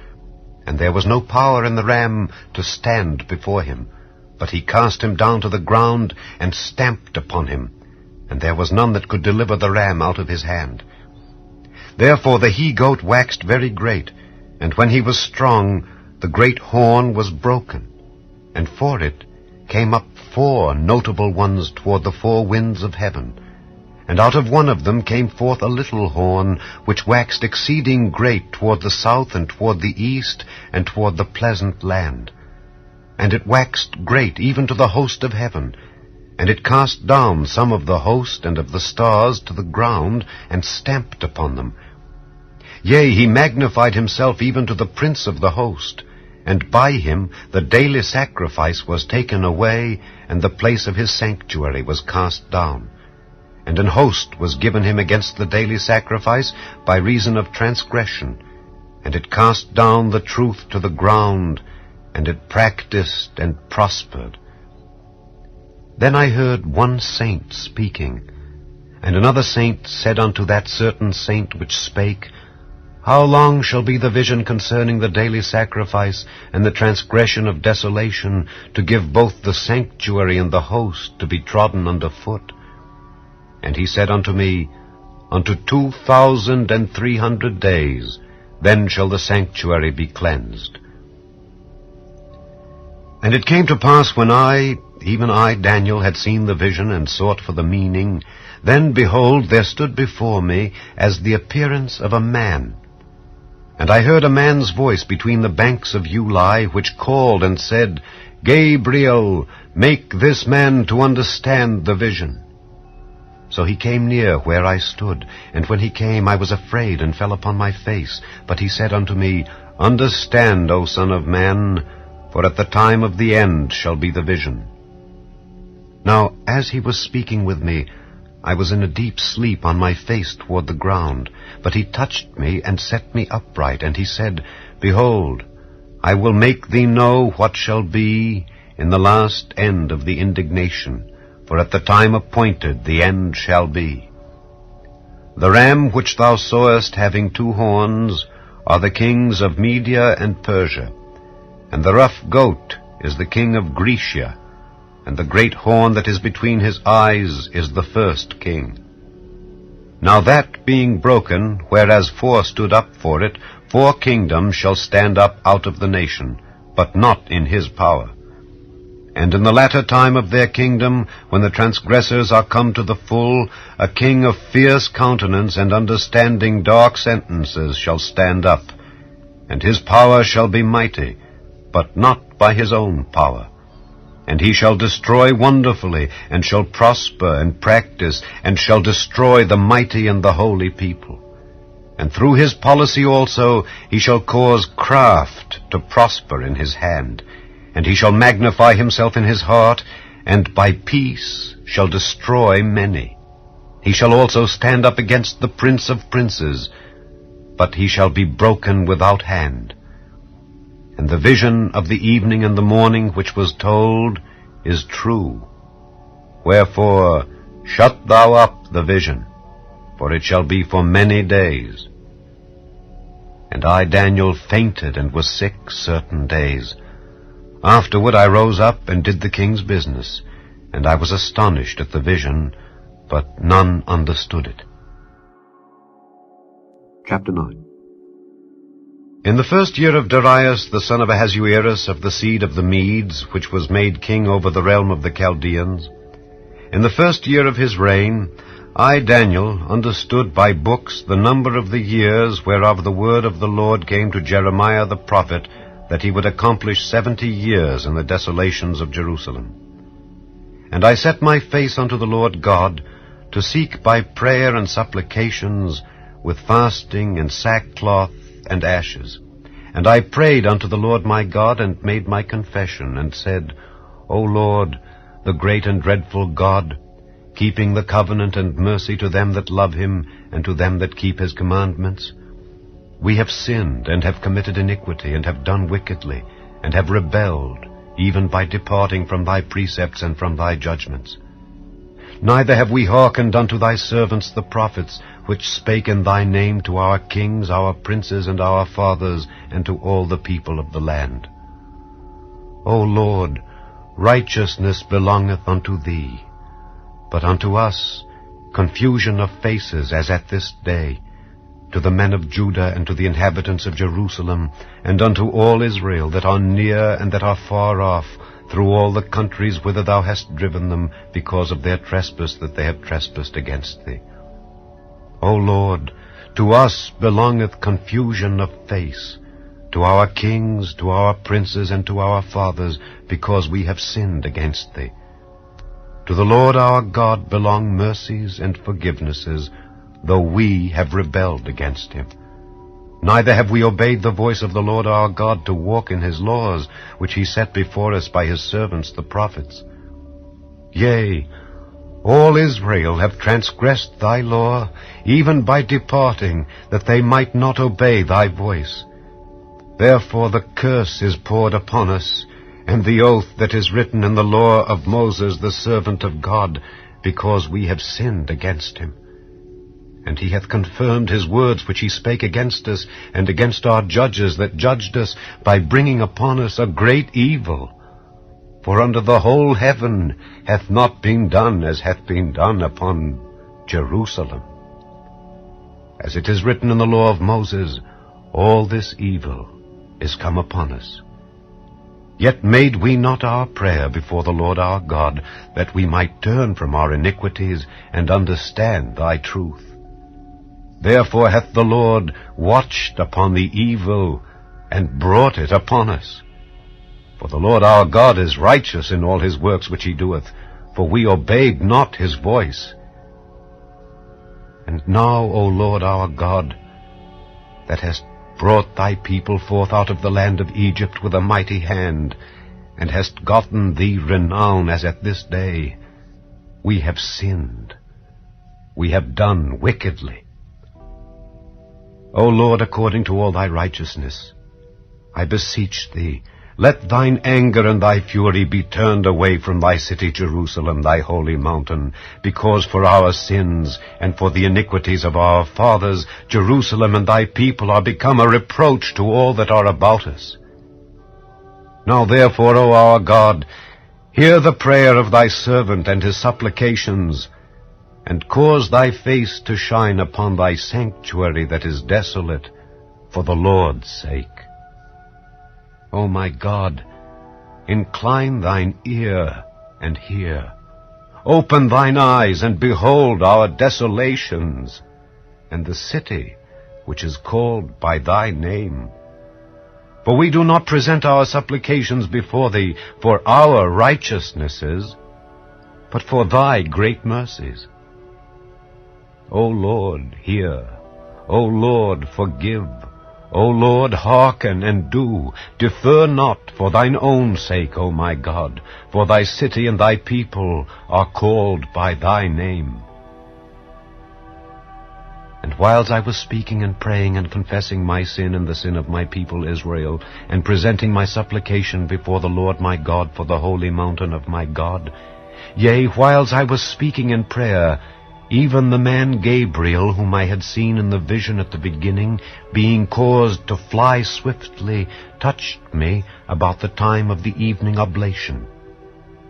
And there was no power in the ram to stand before him. But he cast him down to the ground, and stamped upon him, and there was none that could deliver the ram out of his hand. Therefore the he-goat waxed very great, and when he was strong, the great horn was broken, and for it came up 4 notable ones toward the 4 winds of heaven. And out of one of them came forth a little horn, which waxed exceeding great toward the south, and toward the east, and toward the pleasant land. And it waxed great even to the host of heaven, and it cast down some of the host and of the stars to the ground, and stamped upon them. Yea, he magnified himself even to the prince of the host, and by him the daily sacrifice was taken away, and the place of his sanctuary was cast down. And an host was given him against the daily sacrifice by reason of transgression, and it cast down the truth to the ground, and it practiced and prospered. Then I heard one saint speaking, and another saint said unto that certain saint which spake, How long shall be the vision concerning the daily sacrifice and the transgression of desolation, to give both the sanctuary and the host to be trodden under foot? And he said unto me, Unto 2,300 days, then shall the sanctuary be cleansed. And it came to pass when I, even I, Daniel, had seen the vision and sought for the meaning, then, behold, there stood before me as the appearance of a man. And I heard a man's voice between the banks of Ulai, which called and said, Gabriel, make this man to understand the vision. So he came near where I stood, and when he came I was afraid and fell upon my face. But he said unto me, Understand, O son of man, for at the time of the end shall be the vision. Now, as he was speaking with me, I was in a deep sleep on my face toward the ground. But he touched me and set me upright, and he said, Behold, I will make thee know what shall be in the last end of the indignation, for at the time appointed the end shall be. The ram which thou sawest having 2 horns are the kings of Media and Persia, and the rough goat is the king of Grecia, and the great horn that is between his eyes is the first king. Now that being broken, whereas 4 stood up for it, 4 kingdoms shall stand up out of the nation, but not in his power. And in the latter time of their kingdom, when the transgressors are come to the full, a king of fierce countenance and understanding dark sentences shall stand up, and his power shall be mighty, but not by his own power. And he shall destroy wonderfully, and shall prosper and practice, and shall destroy the mighty and the holy people. And through his policy also he shall cause craft to prosper in his hand, and he shall magnify himself in his heart, and by peace shall destroy many. He shall also stand up against the prince of princes, but he shall be broken without hand. And the vision of the evening and the morning which was told is true. Wherefore shut thou up the vision, for it shall be for many days. And I, Daniel, fainted and was sick certain days. Afterward I rose up and did the king's business, and I was astonished at the vision, but none understood it. Chapter 9. In the 1st year of Darius, the son of Ahasuerus, of the seed of the Medes, which was made king over the realm of the Chaldeans, in the 1st year of his reign, I, Daniel, understood by books the number of the years whereof the word of the Lord came to Jeremiah the prophet, that he would accomplish 70 years in the desolations of Jerusalem. And I set my face unto the Lord God, to seek by prayer and supplications, with fasting and sackcloth and ashes. And I prayed unto the Lord my God, and made my confession, and said, O Lord, the great and dreadful God, keeping the covenant and mercy to them that love him, and to them that keep his commandments, we have sinned, and have committed iniquity, and have done wickedly, and have rebelled, even by departing from thy precepts and from thy judgments. Neither have we hearkened unto thy servants the prophets, which spake in thy name to our kings, our princes, and our fathers, and to all the people of the land. O Lord, righteousness belongeth unto thee, but unto us confusion of faces as at this day, to the men of Judah, and to the inhabitants of Jerusalem, and unto all Israel that are near and that are far off, through all the countries whither thou hast driven them, because of their trespass that they have trespassed against thee. O Lord, to us belongeth confusion of face, to our kings, to our princes, and to our fathers, because we have sinned against thee. To the Lord our God belong mercies and forgivenesses, though we have rebelled against him. Neither have we obeyed the voice of the Lord our God to walk in his laws, which he set before us by his servants the prophets. Yea, all Israel have transgressed thy law, even by departing, that they might not obey thy voice. Therefore the curse is poured upon us, and the oath that is written in the law of Moses the servant of God, because we have sinned against him. And he hath confirmed his words which he spake against us, and against our judges that judged us, by bringing upon us a great evil. For under the whole heaven hath not been done as hath been done upon Jerusalem. As it is written in the law of Moses, all this evil is come upon us. Yet made we not our prayer before the Lord our God, that we might turn from our iniquities, and understand thy truth. Therefore hath the Lord watched upon the evil, and brought it upon us. For the Lord our God is righteous in all his works which he doeth, for we obeyed not his voice. And now, O Lord our God, that hast brought thy people forth out of the land of Egypt with a mighty hand, and hast gotten thee renown as at this day, we have sinned, we have done wickedly. O Lord, according to all thy righteousness, I beseech thee, let thine anger and thy fury be turned away from thy city Jerusalem, thy holy mountain, because for our sins and for the iniquities of our fathers, Jerusalem and thy people are become a reproach to all that are about us. Now therefore, O our God, hear the prayer of thy servant and his supplications, and cause thy face to shine upon thy sanctuary that is desolate, for the Lord's sake. O my God, incline thine ear and hear. Open thine eyes and behold our desolations, and the city which is called by thy name. For we do not present our supplications before thee for our righteousnesses, but for thy great mercies. O Lord, hear. O Lord, forgive. O Lord, hearken and do. Defer not for thine own sake, O my God, for thy city and thy people are called by thy name. And whiles I was speaking and praying and confessing my sin and the sin of my people Israel, and presenting my supplication before the Lord my God for the holy mountain of my God, yea, whiles I was speaking in prayer, even the man Gabriel, whom I had seen in the vision at the beginning, being caused to fly swiftly, touched me about the time of the evening oblation.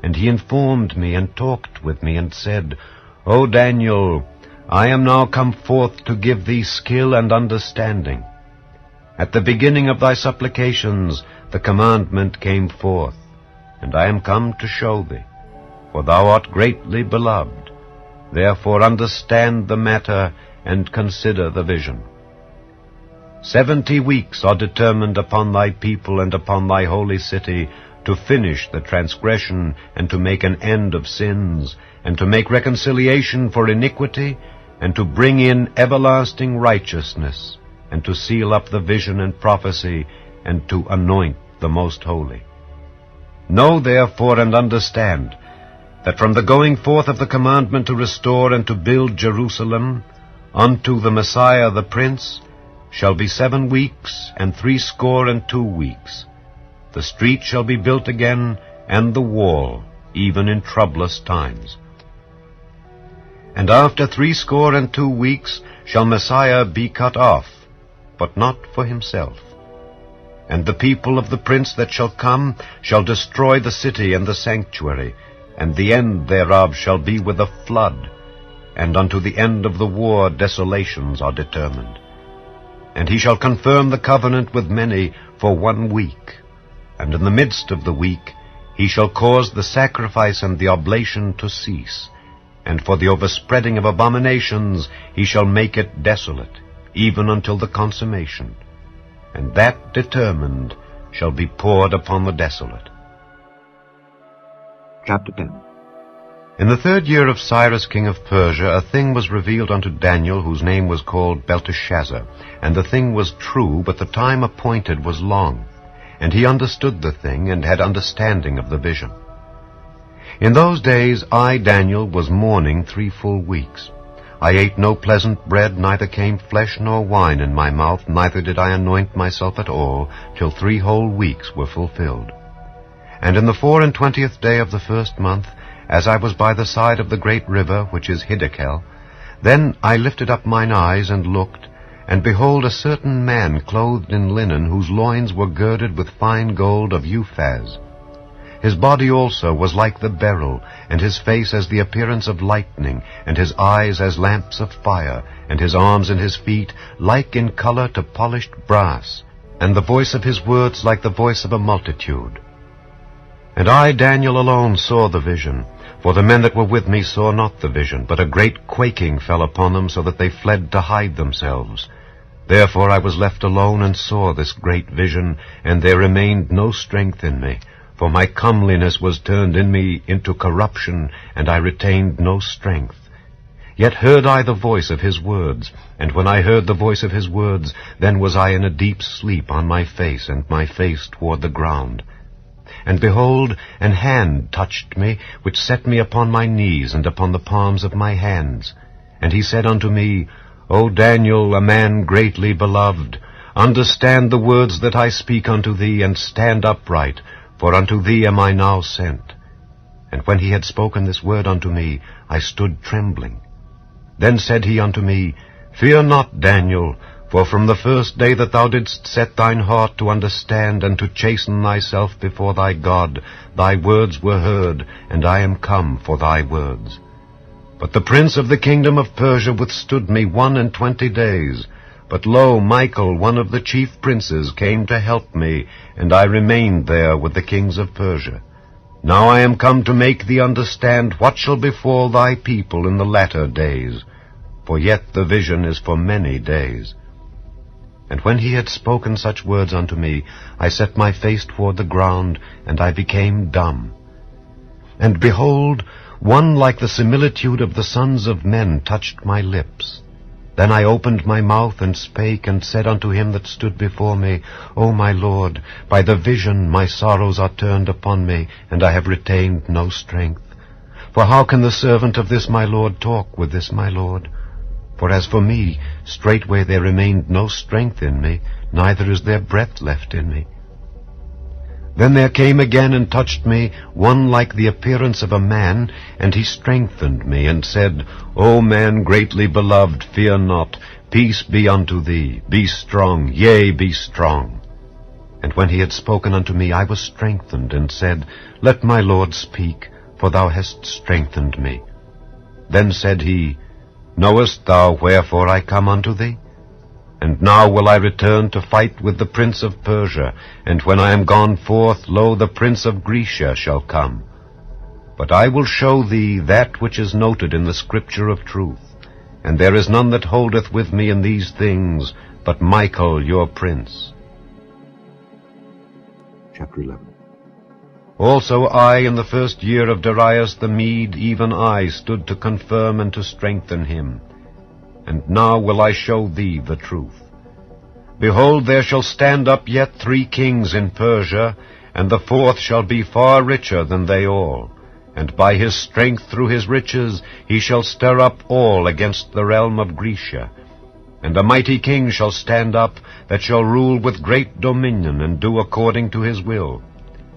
And he informed me and talked with me and said, O Daniel, I am now come forth to give thee skill and understanding. At the beginning of thy supplications the commandment came forth, and I am come to show thee, for thou art greatly beloved. Therefore understand the matter and consider the vision. 70 weeks are determined upon thy people and upon thy holy city to finish the transgression and to make an end of sins and to make reconciliation for iniquity and to bring in everlasting righteousness and to seal up the vision and prophecy and to anoint the most holy. Know therefore and understand that from the going forth of the commandment to restore and to build Jerusalem unto the Messiah the Prince shall be 7 weeks and 62 weeks. The street shall be built again, and the wall, even in troublous times. And after 62 weeks shall Messiah be cut off, but not for himself. And the people of the prince that shall come shall destroy the city and the sanctuary, and the end thereof shall be with a flood, and unto the end of the war desolations are determined. And he shall confirm the covenant with many for 1 week, and in the midst of the week he shall cause the sacrifice and the oblation to cease, and for the overspreading of abominations he shall make it desolate, even until the consummation, and that determined shall be poured upon the desolate. Chapter 10. In the 3rd year of Cyrus king of Persia, a thing was revealed unto Daniel, whose name was called Belteshazzar. And the thing was true, but the time appointed was long. And he understood the thing, and had understanding of the vision. In those days I, Daniel, was mourning 3 full weeks. I ate no pleasant bread, neither came flesh nor wine in my mouth, neither did I anoint myself at all, till 3 whole weeks were fulfilled. And in the 24th day of the 1st month, as I was by the side of the great river, which is Hiddekel, then I lifted up mine eyes and looked, and behold a certain man clothed in linen, whose loins were girded with fine gold of Uphaz. His body also was like the beryl, and his face as the appearance of lightning, and his eyes as lamps of fire, and his arms and his feet like in color to polished brass, and the voice of his words like the voice of a multitude. And I, Daniel, alone saw the vision, for the men that were with me saw not the vision, but a great quaking fell upon them, so that they fled to hide themselves. Therefore I was left alone and saw this great vision, and there remained no strength in me, for my comeliness was turned in me into corruption, and I retained no strength. Yet heard I the voice of his words, and when I heard the voice of his words, then was I in a deep sleep on my face, and my face toward the ground. And behold, an hand touched me, which set me upon my knees and upon the palms of my hands. And he said unto me, O Daniel, a man greatly beloved, understand the words that I speak unto thee, and stand upright, for unto thee am I now sent. And when he had spoken this word unto me, I stood trembling. Then said he unto me, Fear not, Daniel, for from the first day that thou didst set thine heart to understand and to chasten thyself before thy God, thy words were heard, and I am come for thy words. But the prince of the kingdom of Persia withstood me 21 days, But lo, Michael, one of the chief princes, came to help me, and I remained there with the kings of Persia. Now I am come to make thee understand what shall befall thy people in the latter days, for yet the vision is for many days. And when he had spoken such words unto me, I set my face toward the ground, and I became dumb. And behold, one like the similitude of the sons of men touched my lips. Then I opened my mouth and spake, and said unto him that stood before me, O my Lord, by the vision my sorrows are turned upon me, and I have retained no strength. For how can the servant of this my Lord talk with this my Lord? For as for me, straightway there remained no strength in me, neither is there breath left in me. Then there came again and touched me one like the appearance of a man, and he strengthened me, and said, O man greatly beloved, fear not, peace be unto thee, be strong, yea, be strong. And when he had spoken unto me, I was strengthened, and said, Let my Lord speak, for thou hast strengthened me. Then said he, Knowest thou wherefore I come unto thee? And now will I return to fight with the prince of Persia, and when I am gone forth, lo, the prince of Grecia shall come. But I will show thee that which is noted in the scripture of truth, and there is none that holdeth with me in these things, but Michael your prince. Chapter 11. Also I, in the first year of Darius the Mede, even I stood to confirm and to strengthen him. And now will I show thee the truth. Behold, there shall stand up yet 3 kings in Persia, and the 4th shall be far richer than they all. And by his strength through his riches he shall stir up all against the realm of Grecia. And a mighty king shall stand up, that shall rule with great dominion, and do according to his will.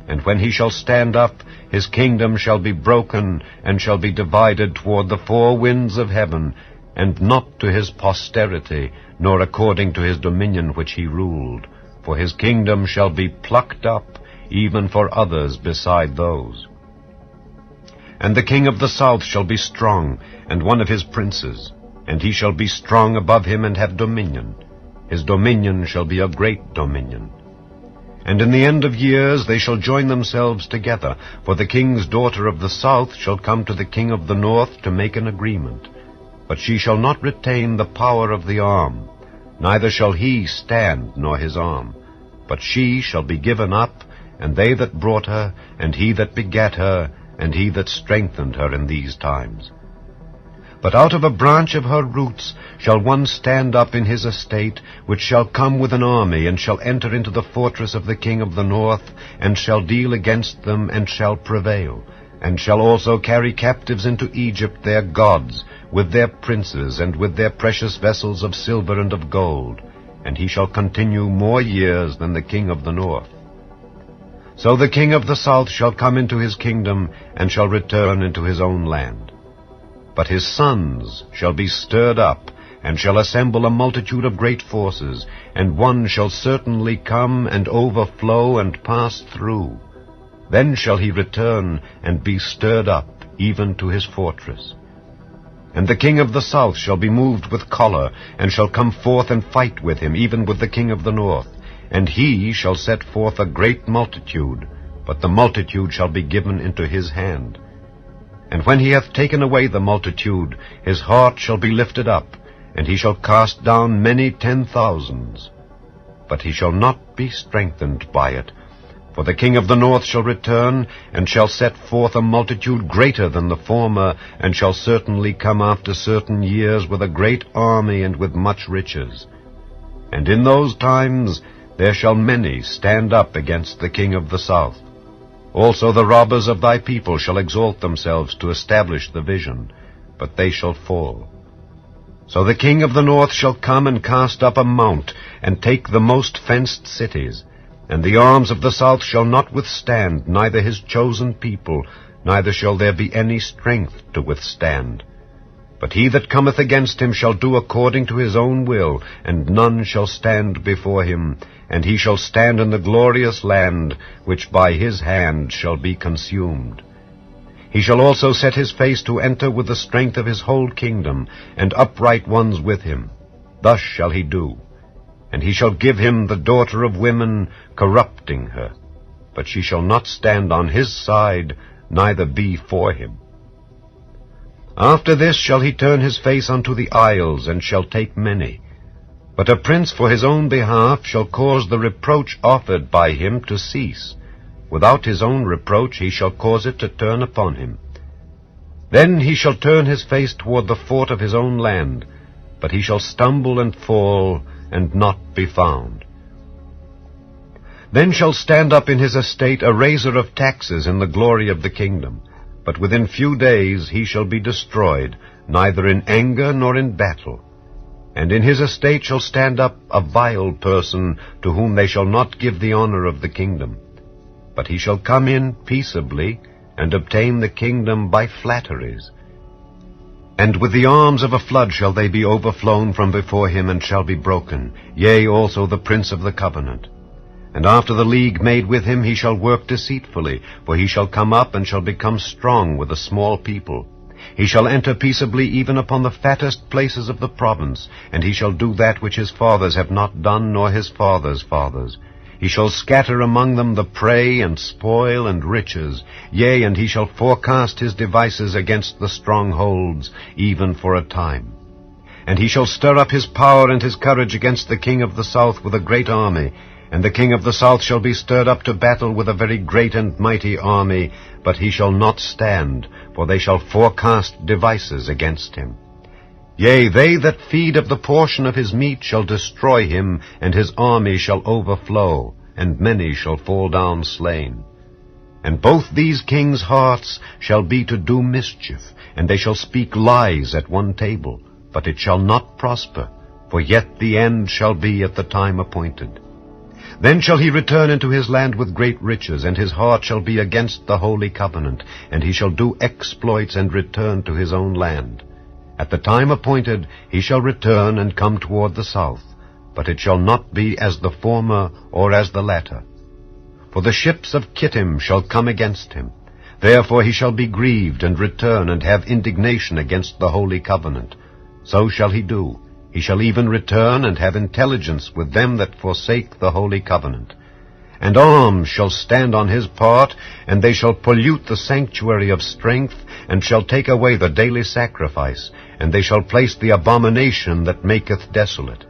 And when he shall stand up, his kingdom shall be broken, and shall be divided toward the 4 winds of heaven, and not to his posterity, nor according to his dominion which he ruled. For his kingdom shall be plucked up, even for others beside those. And the king of the south shall be strong, and one of his princes, and he shall be strong above him, and have dominion. His dominion shall be a great dominion. And in the end of years they shall join themselves together, for the king's daughter of the south shall come to the king of the north to make an agreement. But she shall not retain the power of the arm, neither shall he stand nor his arm. But she shall be given up, and they that brought her, and he that begat her, and he that strengthened her in these times. But out of a branch of her roots shall one stand up in his estate, which shall come with an army, and shall enter into the fortress of the king of the north, and shall deal against them, and shall prevail, and shall also carry captives into Egypt their gods, with their princes, and with their precious vessels of silver and of gold, and he shall continue more years than the king of the north. So the king of the south shall come into his kingdom, and shall return into his own land. But his sons shall be stirred up, and shall assemble a multitude of great forces, and one shall certainly come, and overflow, and pass through. Then shall he return, and be stirred up, even to his fortress. And the king of the south shall be moved with choler, and shall come forth and fight with him, even with the king of the north. And he shall set forth a great multitude, but the multitude shall be given into his hand. And when he hath taken away the multitude, his heart shall be lifted up, and he shall cast down many 10,000s. But he shall not be strengthened by it. For the king of the north shall return, and shall set forth a multitude greater than the former, and shall certainly come after certain years with a great army and with much riches. And in those times there shall many stand up against the king of the south. Also the robbers of thy people shall exalt themselves to establish the vision, but they shall fall. So the king of the north shall come and cast up a mount, and take the most fenced cities. And the arms of the south shall not withstand, neither his chosen people, neither shall there be any strength to withstand. But he that cometh against him shall do according to his own will, and none shall stand before him, and he shall stand in the glorious land, which by his hand shall be consumed. He shall also set his face to enter with the strength of his whole kingdom, and upright ones with him. thus shall he do. And he shall give him the daughter of women, corrupting her. But she shall not stand on his side, neither be for him. After this shall he turn his face unto the isles, and shall take many. But a prince for his own behalf shall cause the reproach offered by him to cease. Without his own reproach he shall cause it to turn upon him. Then he shall turn his face toward the fort of his own land, but he shall stumble and fall, and not be found. Then shall stand up in his estate a raiser of taxes in the glory of the kingdom, but within few days he shall be destroyed, neither in anger nor in battle. And in his estate shall stand up a vile person, to whom they shall not give the honor of the kingdom. But he shall come in peaceably, and obtain the kingdom by flatteries. And with the arms of a flood shall they be overflown from before him, and shall be broken, yea, also the prince of the covenant. And after the league made with him he shall work deceitfully, for he shall come up and shall become strong with a small people. He shall enter peaceably even upon the fattest places of the province, and he shall do that which his fathers have not done, nor his fathers' fathers. He shall scatter among them the prey and spoil and riches, yea, and he shall forecast his devices against the strongholds, even for a time. And he shall stir up his power and his courage against the king of the south with a great army, and the king of the south shall be stirred up to battle with a very great and mighty army, but he shall not stand, for they shall forecast devices against him. Yea, they that feed of the portion of his meat shall destroy him, and his army shall overflow, and many shall fall down slain. And both these kings' hearts shall be to do mischief, and they shall speak lies at one table, but it shall not prosper, for yet the end shall be at the time appointed. Then shall he return into his land with great riches, and his heart shall be against the holy covenant, and he shall do exploits and return to his own land. At the time appointed he shall return and come toward the south, but it shall not be as the former or as the latter. For the ships of Kittim shall come against him. Therefore he shall be grieved, and return, and have indignation against the holy covenant. So shall he do. He shall even return, and have intelligence with them that forsake the holy covenant. And arms shall stand on his part, and they shall pollute the sanctuary of strength, and shall take away the daily sacrifice, and they shall place the abomination that maketh desolate.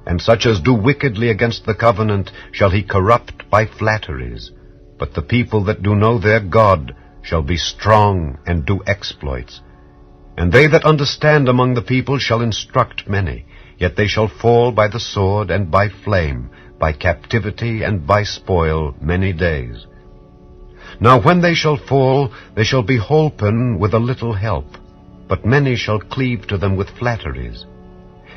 And such as do wickedly against the covenant shall he corrupt by flatteries. But the people that do know their God shall be strong and do exploits. And they that understand among the people shall instruct many, yet they shall fall by the sword and by flame, by captivity and by spoil many days. Now when they shall fall, they shall be holpen with a little help, but many shall cleave to them with flatteries.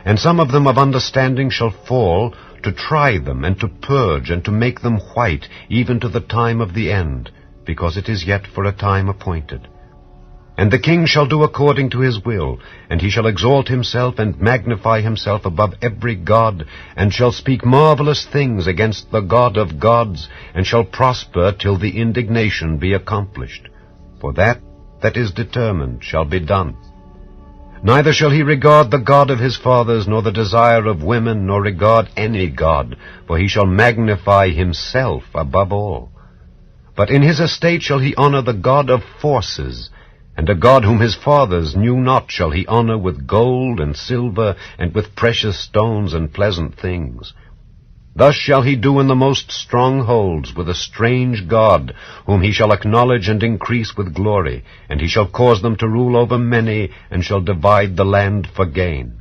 And some of them of understanding shall fall, to try them, and to purge, and to make them white, even to the time of the end, because it is yet for a time appointed. And the king shall do according to his will, and he shall exalt himself and magnify himself above every god, and shall speak marvelous things against the God of gods, and shall prosper till the indignation be accomplished. For that is determined shall be done. Neither shall he regard the God of his fathers, nor the desire of women, nor regard any god, for he shall magnify himself above all. But in his estate shall he honor the God of forces, and a God whom his fathers knew not shall he honor with gold and silver, and with precious stones and pleasant things. Thus shall he do in the most strongholds with a strange God, whom he shall acknowledge and increase with glory, and he shall cause them to rule over many, and shall divide the land for gain.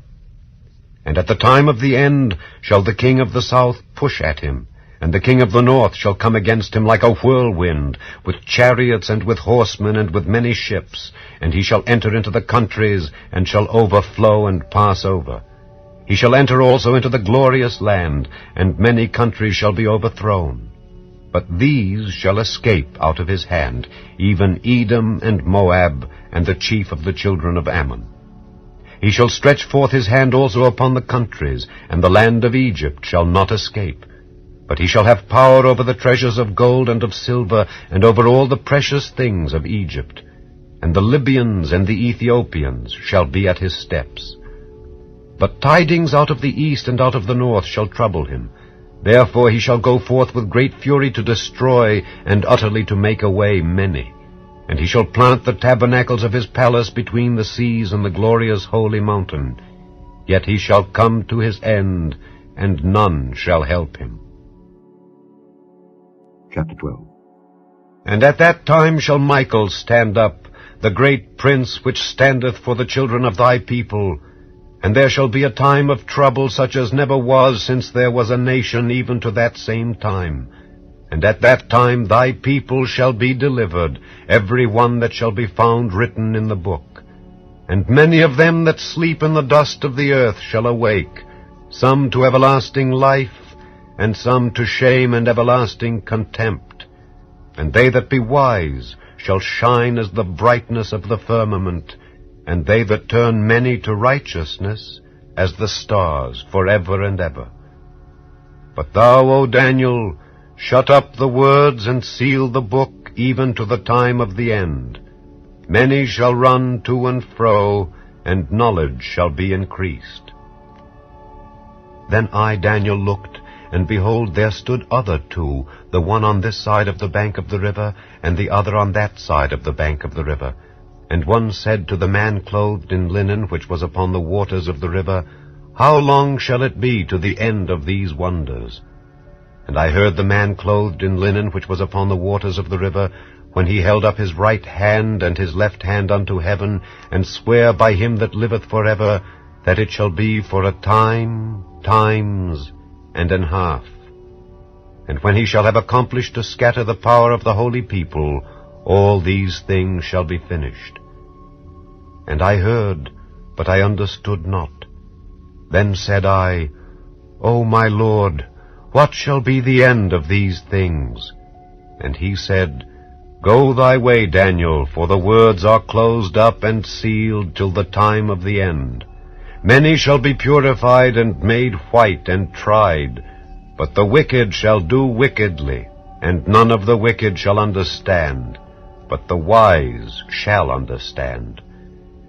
And at the time of the end shall the king of the south push at him, and the king of the north shall come against him like a whirlwind, with chariots and with horsemen and with many ships, and he shall enter into the countries, and shall overflow and pass over. He shall enter also into the glorious land, and many countries shall be overthrown. But these shall escape out of his hand, even Edom and Moab, and the chief of the children of Ammon. He shall stretch forth his hand also upon the countries, and the land of Egypt shall not escape. But he shall have power over the treasures of gold and of silver, and over all the precious things of Egypt. And the Libyans and the Ethiopians shall be at his steps. But tidings out of the east and out of the north shall trouble him. Therefore he shall go forth with great fury to destroy and utterly to make away many. And he shall plant the tabernacles of his palace between the seas and the glorious holy mountain. Yet he shall come to his end, and none shall help him. Chapter 12. And at that time shall Michael stand up, the great prince which standeth for the children of thy people. And there shall be a time of trouble such as never was since there was a nation even to that same time. And at that time thy people shall be delivered, every one that shall be found written in the book. And many of them that sleep in the dust of the earth shall awake, some to everlasting life, and some to shame and everlasting contempt. And they that be wise shall shine as the brightness of the firmament, and they that turn many to righteousness as the stars forever and ever. But thou, O Daniel, shut up the words and seal the book even to the time of the end. Many shall run to and fro, and knowledge shall be increased. Then I, Daniel, looked, and behold, there stood other two, the one on this side of the bank of the river, and the other on that side of the bank of the river. And one said to the man clothed in linen, which was upon the waters of the river, How long shall it be to the end of these wonders? And I heard the man clothed in linen, which was upon the waters of the river, when he held up his right hand and his left hand unto heaven, and sware by him that liveth forever, that it shall be for a time, times, and an half. And when he shall have accomplished to scatter the power of the holy people, all these things shall be finished. And I heard, but I understood not. Then said I, O my Lord, what shall be the end of these things? And he said, Go thy way, Daniel, for the words are closed up and sealed till the time of the end. Many shall be purified and made white and tried, but the wicked shall do wickedly, and none of the wicked shall understand, but the wise shall understand.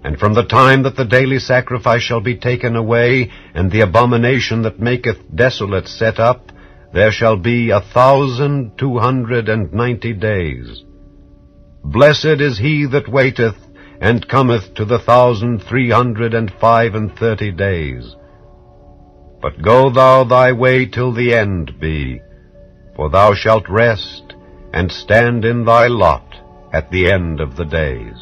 And from the time that the daily sacrifice shall be taken away, and the abomination that maketh desolate set up, there shall be 1,290 days. Blessed is he that waiteth, and cometh to the 1,335 days. But go thou thy way till the end be, for thou shalt rest, and stand in thy lot at the end of the days.